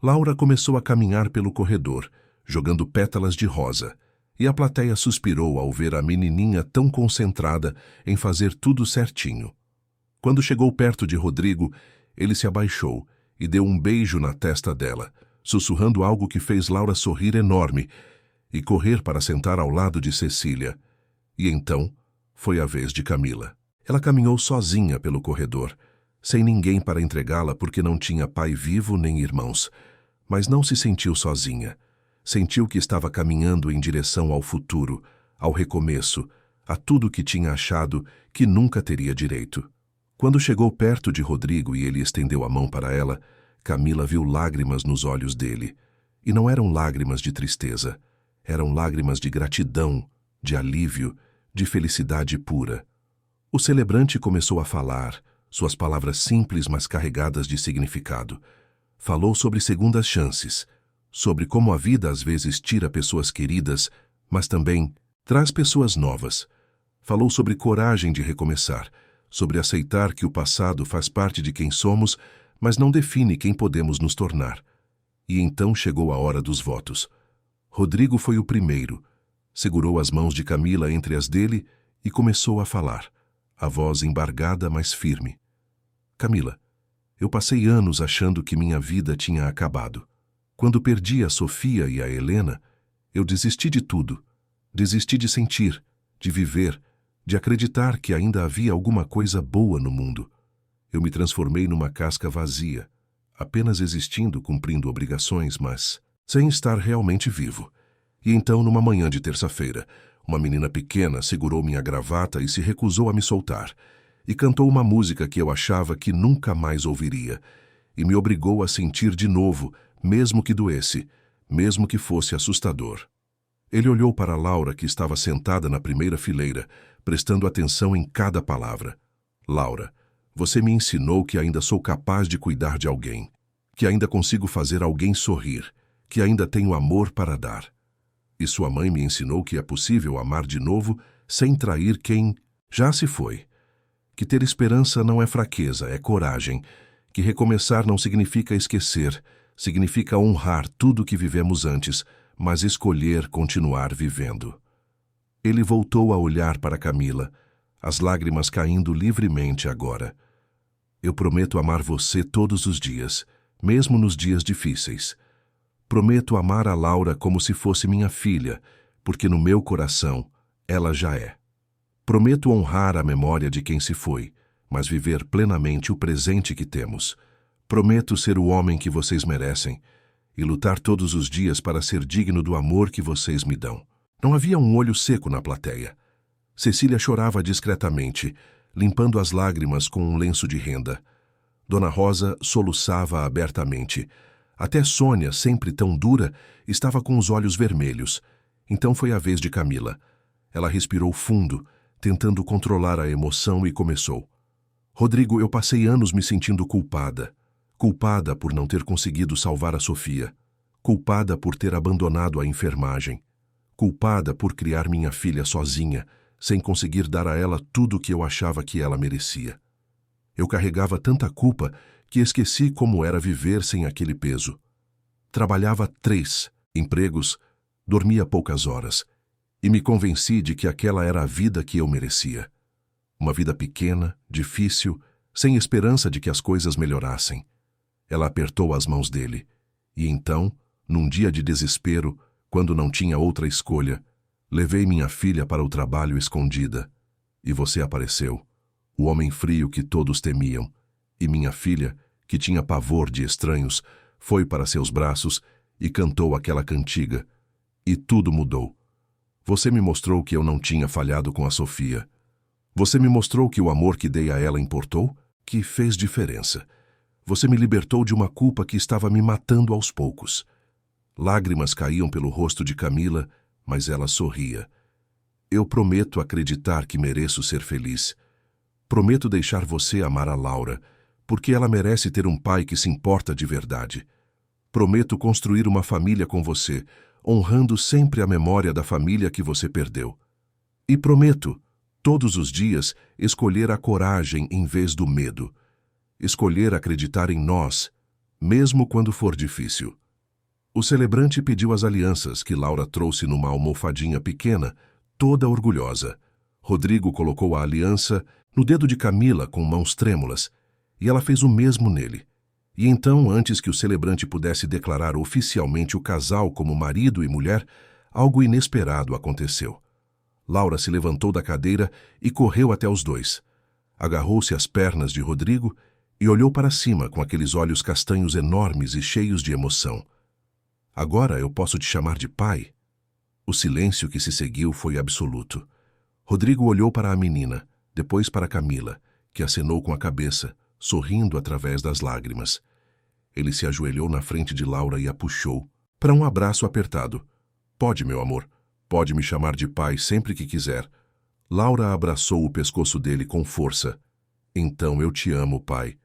Laura começou a caminhar pelo corredor, jogando pétalas de rosa, e a plateia suspirou ao ver a menininha tão concentrada em fazer tudo certinho. Quando chegou perto de Rodrigo, ele se abaixou e deu um beijo na testa dela, sussurrando algo que fez Laura sorrir enorme e correr para sentar ao lado de Cecília. E então foi a vez de Camila. Ela caminhou sozinha pelo corredor, sem ninguém para entregá-la porque não tinha pai vivo nem irmãos. Mas não se sentiu sozinha. Sentiu que estava caminhando em direção ao futuro, ao recomeço, a tudo que tinha achado que nunca teria direito. Quando chegou perto de Rodrigo e ele estendeu a mão para ela, Camila viu lágrimas nos olhos dele. E não eram lágrimas de tristeza, eram lágrimas de gratidão, de alívio, de felicidade pura. O celebrante começou a falar, suas palavras simples mas carregadas de significado. Falou sobre segundas chances, sobre como a vida às vezes tira pessoas queridas, mas também traz pessoas novas. Falou sobre coragem de recomeçar, sobre aceitar que o passado faz parte de quem somos, mas não define quem podemos nos tornar. E então chegou a hora dos votos. Rodrigo foi o primeiro. Segurou as mãos de Camila entre as dele e começou a falar, a voz embargada, mas firme. Camila, eu passei anos achando que minha vida tinha acabado. Quando perdi a Sofia e a Helena, eu desisti de tudo. Desisti de sentir, de viver, de acreditar que ainda havia alguma coisa boa no mundo. Eu me transformei numa casca vazia, apenas existindo, cumprindo obrigações, mas sem estar realmente vivo. E então, numa manhã de terça-feira, uma menina pequena segurou minha gravata e se recusou a me soltar, e cantou uma música que eu achava que nunca mais ouviria, e me obrigou a sentir de novo, mesmo que doesse, mesmo que fosse assustador. Ele olhou para Laura, que estava sentada na primeira fileira, prestando atenção em cada palavra. Laura, você me ensinou que ainda sou capaz de cuidar de alguém, que ainda consigo fazer alguém sorrir, que ainda tenho amor para dar. E sua mãe me ensinou que é possível amar de novo sem trair quem já se foi. Que ter esperança não é fraqueza, é coragem. Que recomeçar não significa esquecer, significa honrar tudo que vivemos antes, mas escolher continuar vivendo. Ele voltou a olhar para Camila, as lágrimas caindo livremente agora. Eu prometo amar você todos os dias, mesmo nos dias difíceis. Prometo amar a Laura como se fosse minha filha, porque no meu coração ela já é. Prometo honrar a memória de quem se foi, mas viver plenamente o presente que temos. Prometo ser o homem que vocês merecem e lutar todos os dias para ser digno do amor que vocês me dão. Não havia um olho seco na plateia. Cecília chorava discretamente, limpando as lágrimas com um lenço de renda. Dona Rosa soluçava abertamente. Até Sônia, sempre tão dura, estava com os olhos vermelhos. Então foi a vez de Camila. Ela respirou fundo, tentando controlar a emoção, e começou. Rodrigo, eu passei anos me sentindo culpada. Culpada por não ter conseguido salvar a Sofia. Culpada por ter abandonado a enfermagem. Culpada por criar minha filha sozinha, sem conseguir dar a ela tudo o que eu achava que ela merecia. Eu carregava tanta culpa que esqueci como era viver sem aquele peso. Trabalhava 3 empregos, dormia poucas horas, e me convenci de que aquela era a vida que eu merecia. Uma vida pequena, difícil, sem esperança de que as coisas melhorassem. Ela apertou as mãos dele, e então, num dia de desespero, quando não tinha outra escolha, levei minha filha para o trabalho escondida. E você apareceu, o homem frio que todos temiam, e minha filha, que tinha pavor de estranhos, foi para seus braços e cantou aquela cantiga. E tudo mudou. Você me mostrou que eu não tinha falhado com a Sofia. Você me mostrou que o amor que dei a ela importou, que fez diferença. Você me libertou de uma culpa que estava me matando aos poucos. Lágrimas caíam pelo rosto de Camila, mas ela sorria. Eu prometo acreditar que mereço ser feliz. Prometo deixar você amar a Laura, porque ela merece ter um pai que se importa de verdade. Prometo construir uma família com você, honrando sempre a memória da família que você perdeu. E prometo, todos os dias, escolher a coragem em vez do medo. Escolher acreditar em nós, mesmo quando for difícil. O celebrante pediu as alianças que Laura trouxe numa almofadinha pequena, toda orgulhosa. Rodrigo colocou a aliança no dedo de Camila com mãos trêmulas, e ela fez o mesmo nele. E então, antes que o celebrante pudesse declarar oficialmente o casal como marido e mulher, algo inesperado aconteceu. Laura se levantou da cadeira e correu até os dois. Agarrou-se às pernas de Rodrigo e olhou para cima com aqueles olhos castanhos enormes e cheios de emoção. Agora eu posso te chamar de pai? O silêncio que se seguiu foi absoluto. Rodrigo olhou para a menina, depois para Camila, que acenou com a cabeça, sorrindo através das lágrimas. Ele se ajoelhou na frente de Laura e a puxou, para um abraço apertado. Pode, meu amor, pode me chamar de pai sempre que quiser. Laura abraçou o pescoço dele com força. Então eu te amo, pai.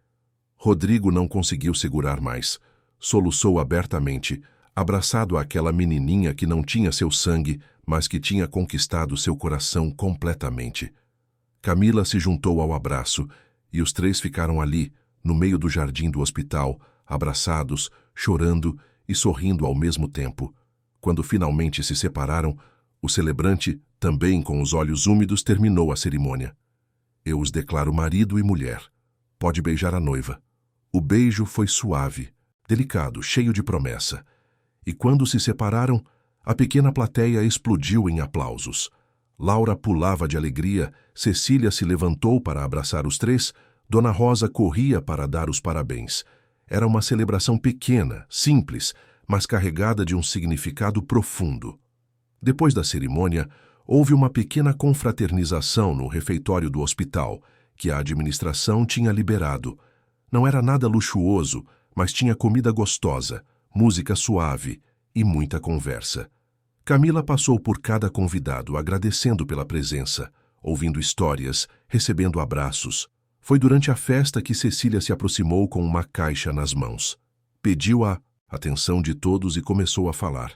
Rodrigo não conseguiu segurar mais. Soluçou abertamente, abraçado àquela menininha que não tinha seu sangue, mas que tinha conquistado seu coração completamente. Camila se juntou ao abraço, e os 3 ficaram ali, no meio do jardim do hospital, abraçados, chorando e sorrindo ao mesmo tempo. Quando finalmente se separaram, o celebrante, também com os olhos úmidos, terminou a cerimônia. Eu os declaro marido e mulher. Pode beijar a noiva. O beijo foi suave, delicado, cheio de promessa. E quando se separaram, a pequena plateia explodiu em aplausos. Laura pulava de alegria, Cecília se levantou para abraçar os três, Dona Rosa corria para dar os parabéns. Era uma celebração pequena, simples, mas carregada de um significado profundo. Depois da cerimônia, houve uma pequena confraternização no refeitório do hospital, que a administração tinha liberado. Não era nada luxuoso, mas tinha comida gostosa, música suave e muita conversa. Camila passou por cada convidado, agradecendo pela presença, ouvindo histórias, recebendo abraços. Foi durante a festa que Cecília se aproximou com uma caixa nas mãos. Pediu a atenção de todos e começou a falar.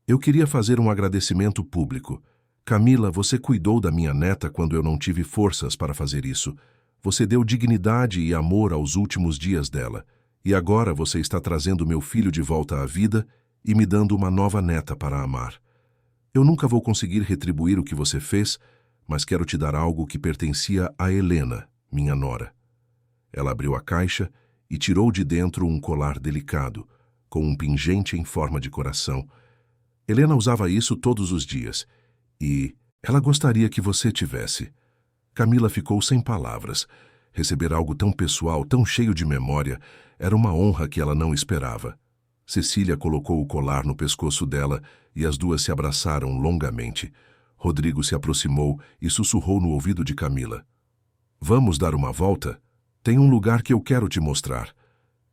Eu queria fazer um agradecimento público. Camila, você cuidou da minha neta quando eu não tive forças para fazer isso. Você deu dignidade e amor aos últimos dias dela. E agora você está trazendo meu filho de volta à vida e me dando uma nova neta para amar. Eu nunca vou conseguir retribuir o que você fez, mas quero te dar algo que pertencia a Helena, minha nora. Ela abriu a caixa e tirou de dentro um colar delicado, com um pingente em forma de coração. Helena usava isso todos os dias, e ela gostaria que você tivesse. Camila ficou sem palavras. Receber algo tão pessoal, tão cheio de memória, era uma honra que ela não esperava. Cecília colocou o colar no pescoço dela e as duas se abraçaram longamente. Rodrigo se aproximou e sussurrou no ouvido de Camila. Vamos dar uma volta? Tem um lugar que eu quero te mostrar.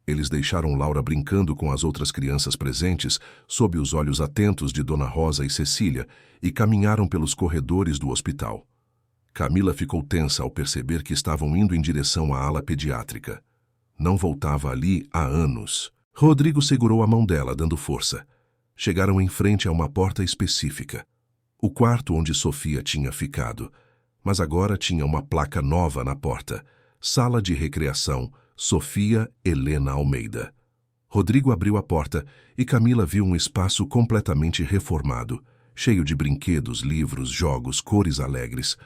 Eles deixaram Laura brincando com as outras crianças presentes, sob os olhos atentos de Dona Rosa e Cecília, e caminharam pelos corredores do hospital. Camila ficou tensa ao perceber que estavam indo em direção à ala pediátrica. Não voltava ali há anos. Rodrigo segurou a mão dela, dando força. Chegaram em frente a uma porta específica. O quarto onde Sofia tinha ficado. Mas agora tinha uma placa nova na porta. Sala de recreação, Sofia Helena Almeida. Rodrigo abriu a porta e Camila viu um espaço completamente reformado, cheio de brinquedos, livros, jogos, cores alegres.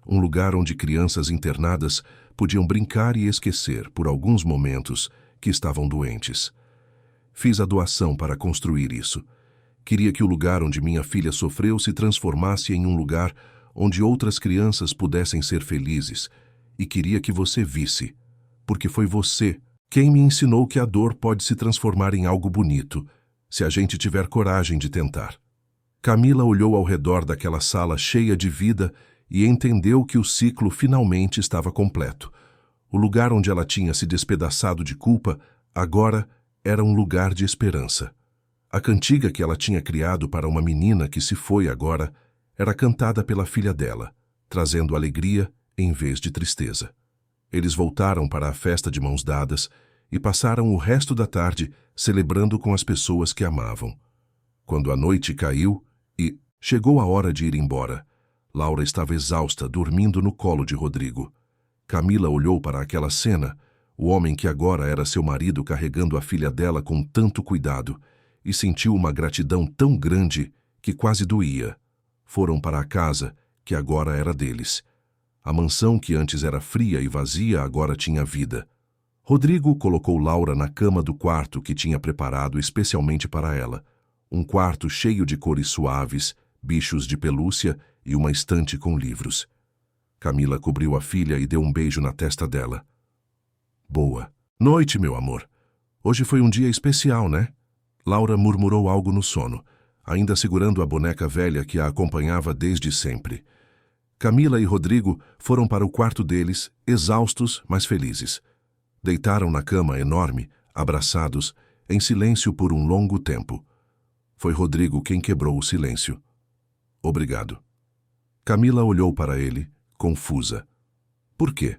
Um lugar onde crianças internadas podiam brincar e esquecer, por alguns momentos, que estavam doentes. Fiz a doação para construir isso. Queria que o lugar onde minha filha sofreu se transformasse em um lugar onde outras crianças pudessem ser felizes, e queria que você visse, porque foi você quem me ensinou que a dor pode se transformar em algo bonito, se a gente tiver coragem de tentar. Camila olhou ao redor daquela sala cheia de vida e entendeu que o ciclo finalmente estava completo. O lugar onde ela tinha se despedaçado de culpa, agora era um lugar de esperança. A cantiga que ela tinha criado para uma menina que se foi agora era cantada pela filha dela, trazendo alegria em vez de tristeza. Eles voltaram para a festa de mãos dadas e passaram o resto da tarde celebrando com as pessoas que amavam. Quando a noite caiu e chegou a hora de ir embora, Laura estava exausta, dormindo no colo de Rodrigo. Camila olhou para aquela cena, o homem que agora era seu marido carregando a filha dela com tanto cuidado, e sentiu uma gratidão tão grande que quase doía. Foram para a casa, que agora era deles. A mansão que antes era fria e vazia agora tinha vida. Rodrigo colocou Laura na cama do quarto que tinha preparado especialmente para ela. Um quarto cheio de cores suaves, bichos de pelúcia e uma estante com livros. Camila cobriu a filha e deu um beijo na testa dela. Boa noite, meu amor. Hoje foi um dia especial, né? Laura murmurou algo no sono, ainda segurando a boneca velha que a acompanhava desde sempre. Camila e Rodrigo foram para o quarto deles, exaustos, mas felizes. Deitaram na cama enorme, abraçados, em silêncio por um longo tempo. Foi Rodrigo quem quebrou o silêncio. Obrigado. Camila olhou para ele, confusa. Por quê?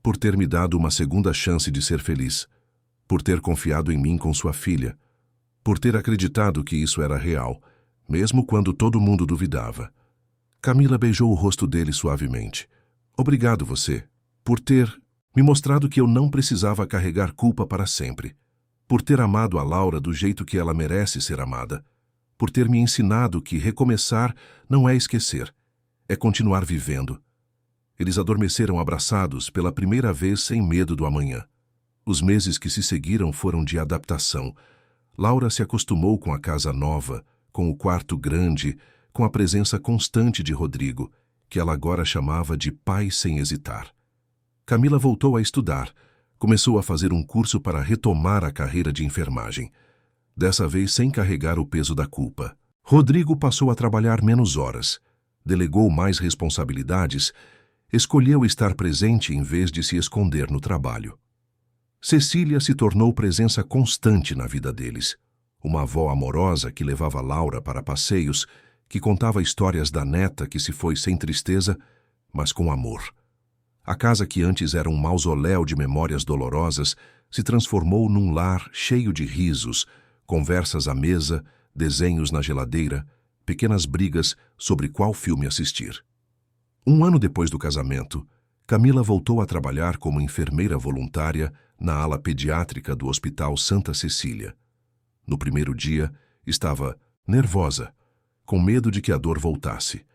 Por ter me dado uma segunda chance de ser feliz. Por ter confiado em mim com sua filha. Por ter acreditado que isso era real, mesmo quando todo mundo duvidava. Camila beijou o rosto dele suavemente. Obrigado você, por ter me mostrado que eu não precisava carregar culpa para sempre, por ter amado a Laura do jeito que ela merece ser amada, por ter me ensinado que recomeçar não é esquecer, é continuar vivendo. Eles adormeceram abraçados pela primeira vez sem medo do amanhã. Os meses que se seguiram foram de adaptação. Laura se acostumou com a casa nova, com o quarto grande, com a presença constante de Rodrigo, que ela agora chamava de pai sem hesitar. Camila voltou a estudar, começou a fazer um curso para retomar a carreira de enfermagem, dessa vez sem carregar o peso da culpa. Rodrigo passou a trabalhar menos horas, delegou mais responsabilidades, escolheu estar presente em vez de se esconder no trabalho. Cecília se tornou presença constante na vida deles, uma avó amorosa que levava Laura para passeios, que contava histórias da neta que se foi sem tristeza, mas com amor. A casa que antes era um mausoléu de memórias dolorosas se transformou num lar cheio de risos, conversas à mesa, desenhos na geladeira, pequenas brigas sobre qual filme assistir. Um ano depois do casamento, Camila voltou a trabalhar como enfermeira voluntária na ala pediátrica do Hospital Santa Cecília. No primeiro dia, estava nervosa, com medo de que a dor voltasse.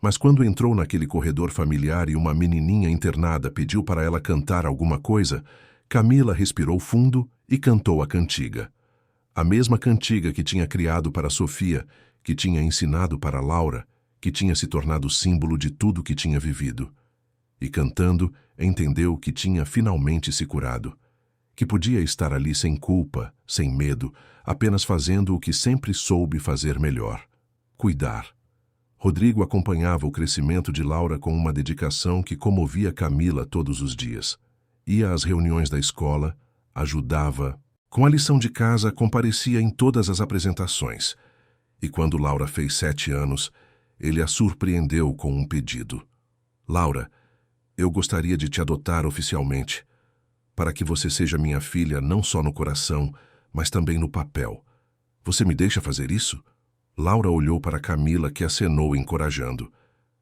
Mas quando entrou naquele corredor familiar e uma menininha internada pediu para ela cantar alguma coisa, Camila respirou fundo e cantou a cantiga. A mesma cantiga que tinha criado para Sofia, que tinha ensinado para Laura, que tinha se tornado símbolo de tudo que tinha vivido. E cantando, entendeu que tinha finalmente se curado, que podia estar ali sem culpa, sem medo, apenas fazendo o que sempre soube fazer melhor: cuidar. Rodrigo acompanhava o crescimento de Laura com uma dedicação que comovia Camila todos os dias. Ia às reuniões da escola, ajudava. Com a lição de casa, comparecia em todas as apresentações. E quando Laura fez 7 anos, ele a surpreendeu com um pedido. Laura, eu gostaria de te adotar oficialmente, para que você seja minha filha não só no coração, mas também no papel. Você me deixa fazer isso? Laura olhou para Camila, que acenou encorajando.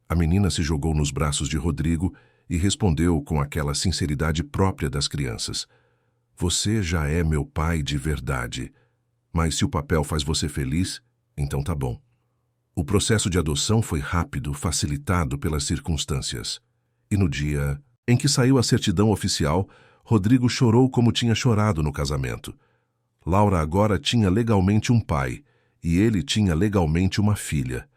A menina se jogou nos braços de Rodrigo e respondeu com aquela sinceridade própria das crianças. Você já é meu pai de verdade, mas se o papel faz você feliz, então tá bom. O processo de adoção foi rápido, facilitado pelas circunstâncias. E no dia em que saiu a certidão oficial, Rodrigo chorou como tinha chorado no casamento. Laura agora tinha legalmente um pai, e ele tinha legalmente uma filha.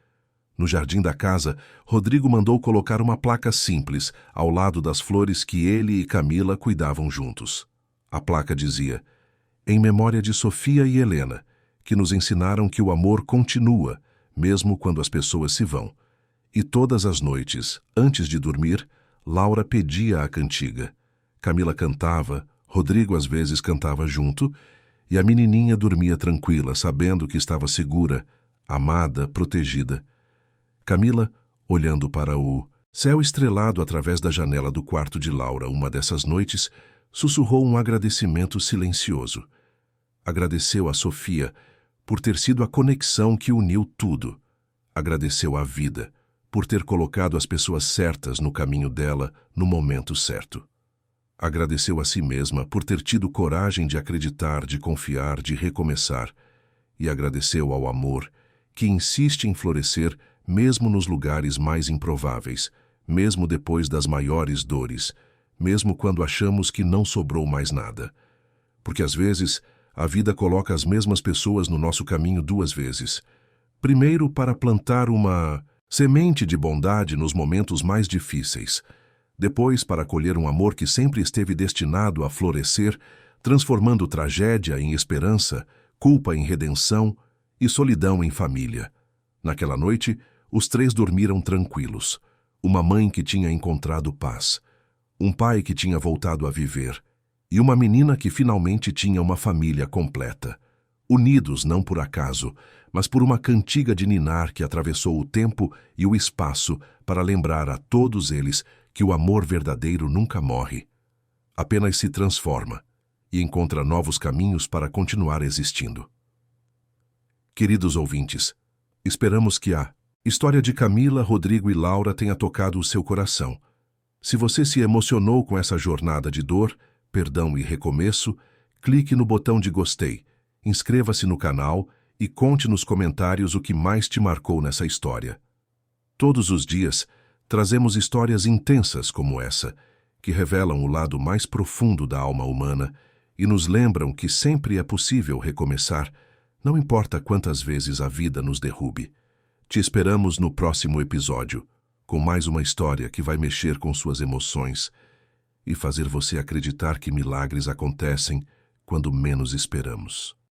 No jardim da casa, Rodrigo mandou colocar uma placa simples ao lado das flores que ele e Camila cuidavam juntos. A placa dizia: em memória de Sofia e Helena, que nos ensinaram que o amor continua, mesmo quando as pessoas se vão. E todas as noites, antes de dormir, Laura pedia a cantiga. Camila cantava, Rodrigo às vezes cantava junto, e a menininha dormia tranquila, sabendo que estava segura, amada, protegida. Camila, olhando para o céu estrelado através da janela do quarto de Laura uma dessas noites, sussurrou um agradecimento silencioso. Agradeceu a Sofia por ter sido a conexão que uniu tudo. Agradeceu à vida por ter colocado as pessoas certas no caminho dela no momento certo. Agradeceu a si mesma por ter tido coragem de acreditar, de confiar, de recomeçar. E agradeceu ao amor, que insiste em florescer mesmo nos lugares mais improváveis, mesmo depois das maiores dores, mesmo quando achamos que não sobrou mais nada. Porque às vezes a vida coloca as mesmas pessoas no nosso caminho 2 vezes. Primeiro, para plantar uma semente de bondade nos momentos mais difíceis. Depois, para colher um amor que sempre esteve destinado a florescer, transformando tragédia em esperança, culpa em redenção e solidão em família. Naquela noite, os 3 dormiram tranquilos. Uma mãe que tinha encontrado paz, um pai que tinha voltado a viver, e uma menina que finalmente tinha uma família completa. Unidos não por acaso, mas por uma cantiga de ninar que atravessou o tempo e o espaço para lembrar a todos eles que o amor verdadeiro nunca morre, apenas se transforma e encontra novos caminhos para continuar existindo. Queridos ouvintes, esperamos que a história de Camila, Rodrigo e Laura tenha tocado o seu coração. Se você se emocionou com essa jornada de dor, perdão e recomeço, clique no botão de gostei, inscreva-se no canal e conte nos comentários o que mais te marcou nessa história. Todos os dias, trazemos histórias intensas como essa, que revelam o lado mais profundo da alma humana e nos lembram que sempre é possível recomeçar, não importa quantas vezes a vida nos derrube. Te esperamos no próximo episódio, com mais uma história que vai mexer com suas emoções e fazer você acreditar que milagres acontecem quando menos esperamos.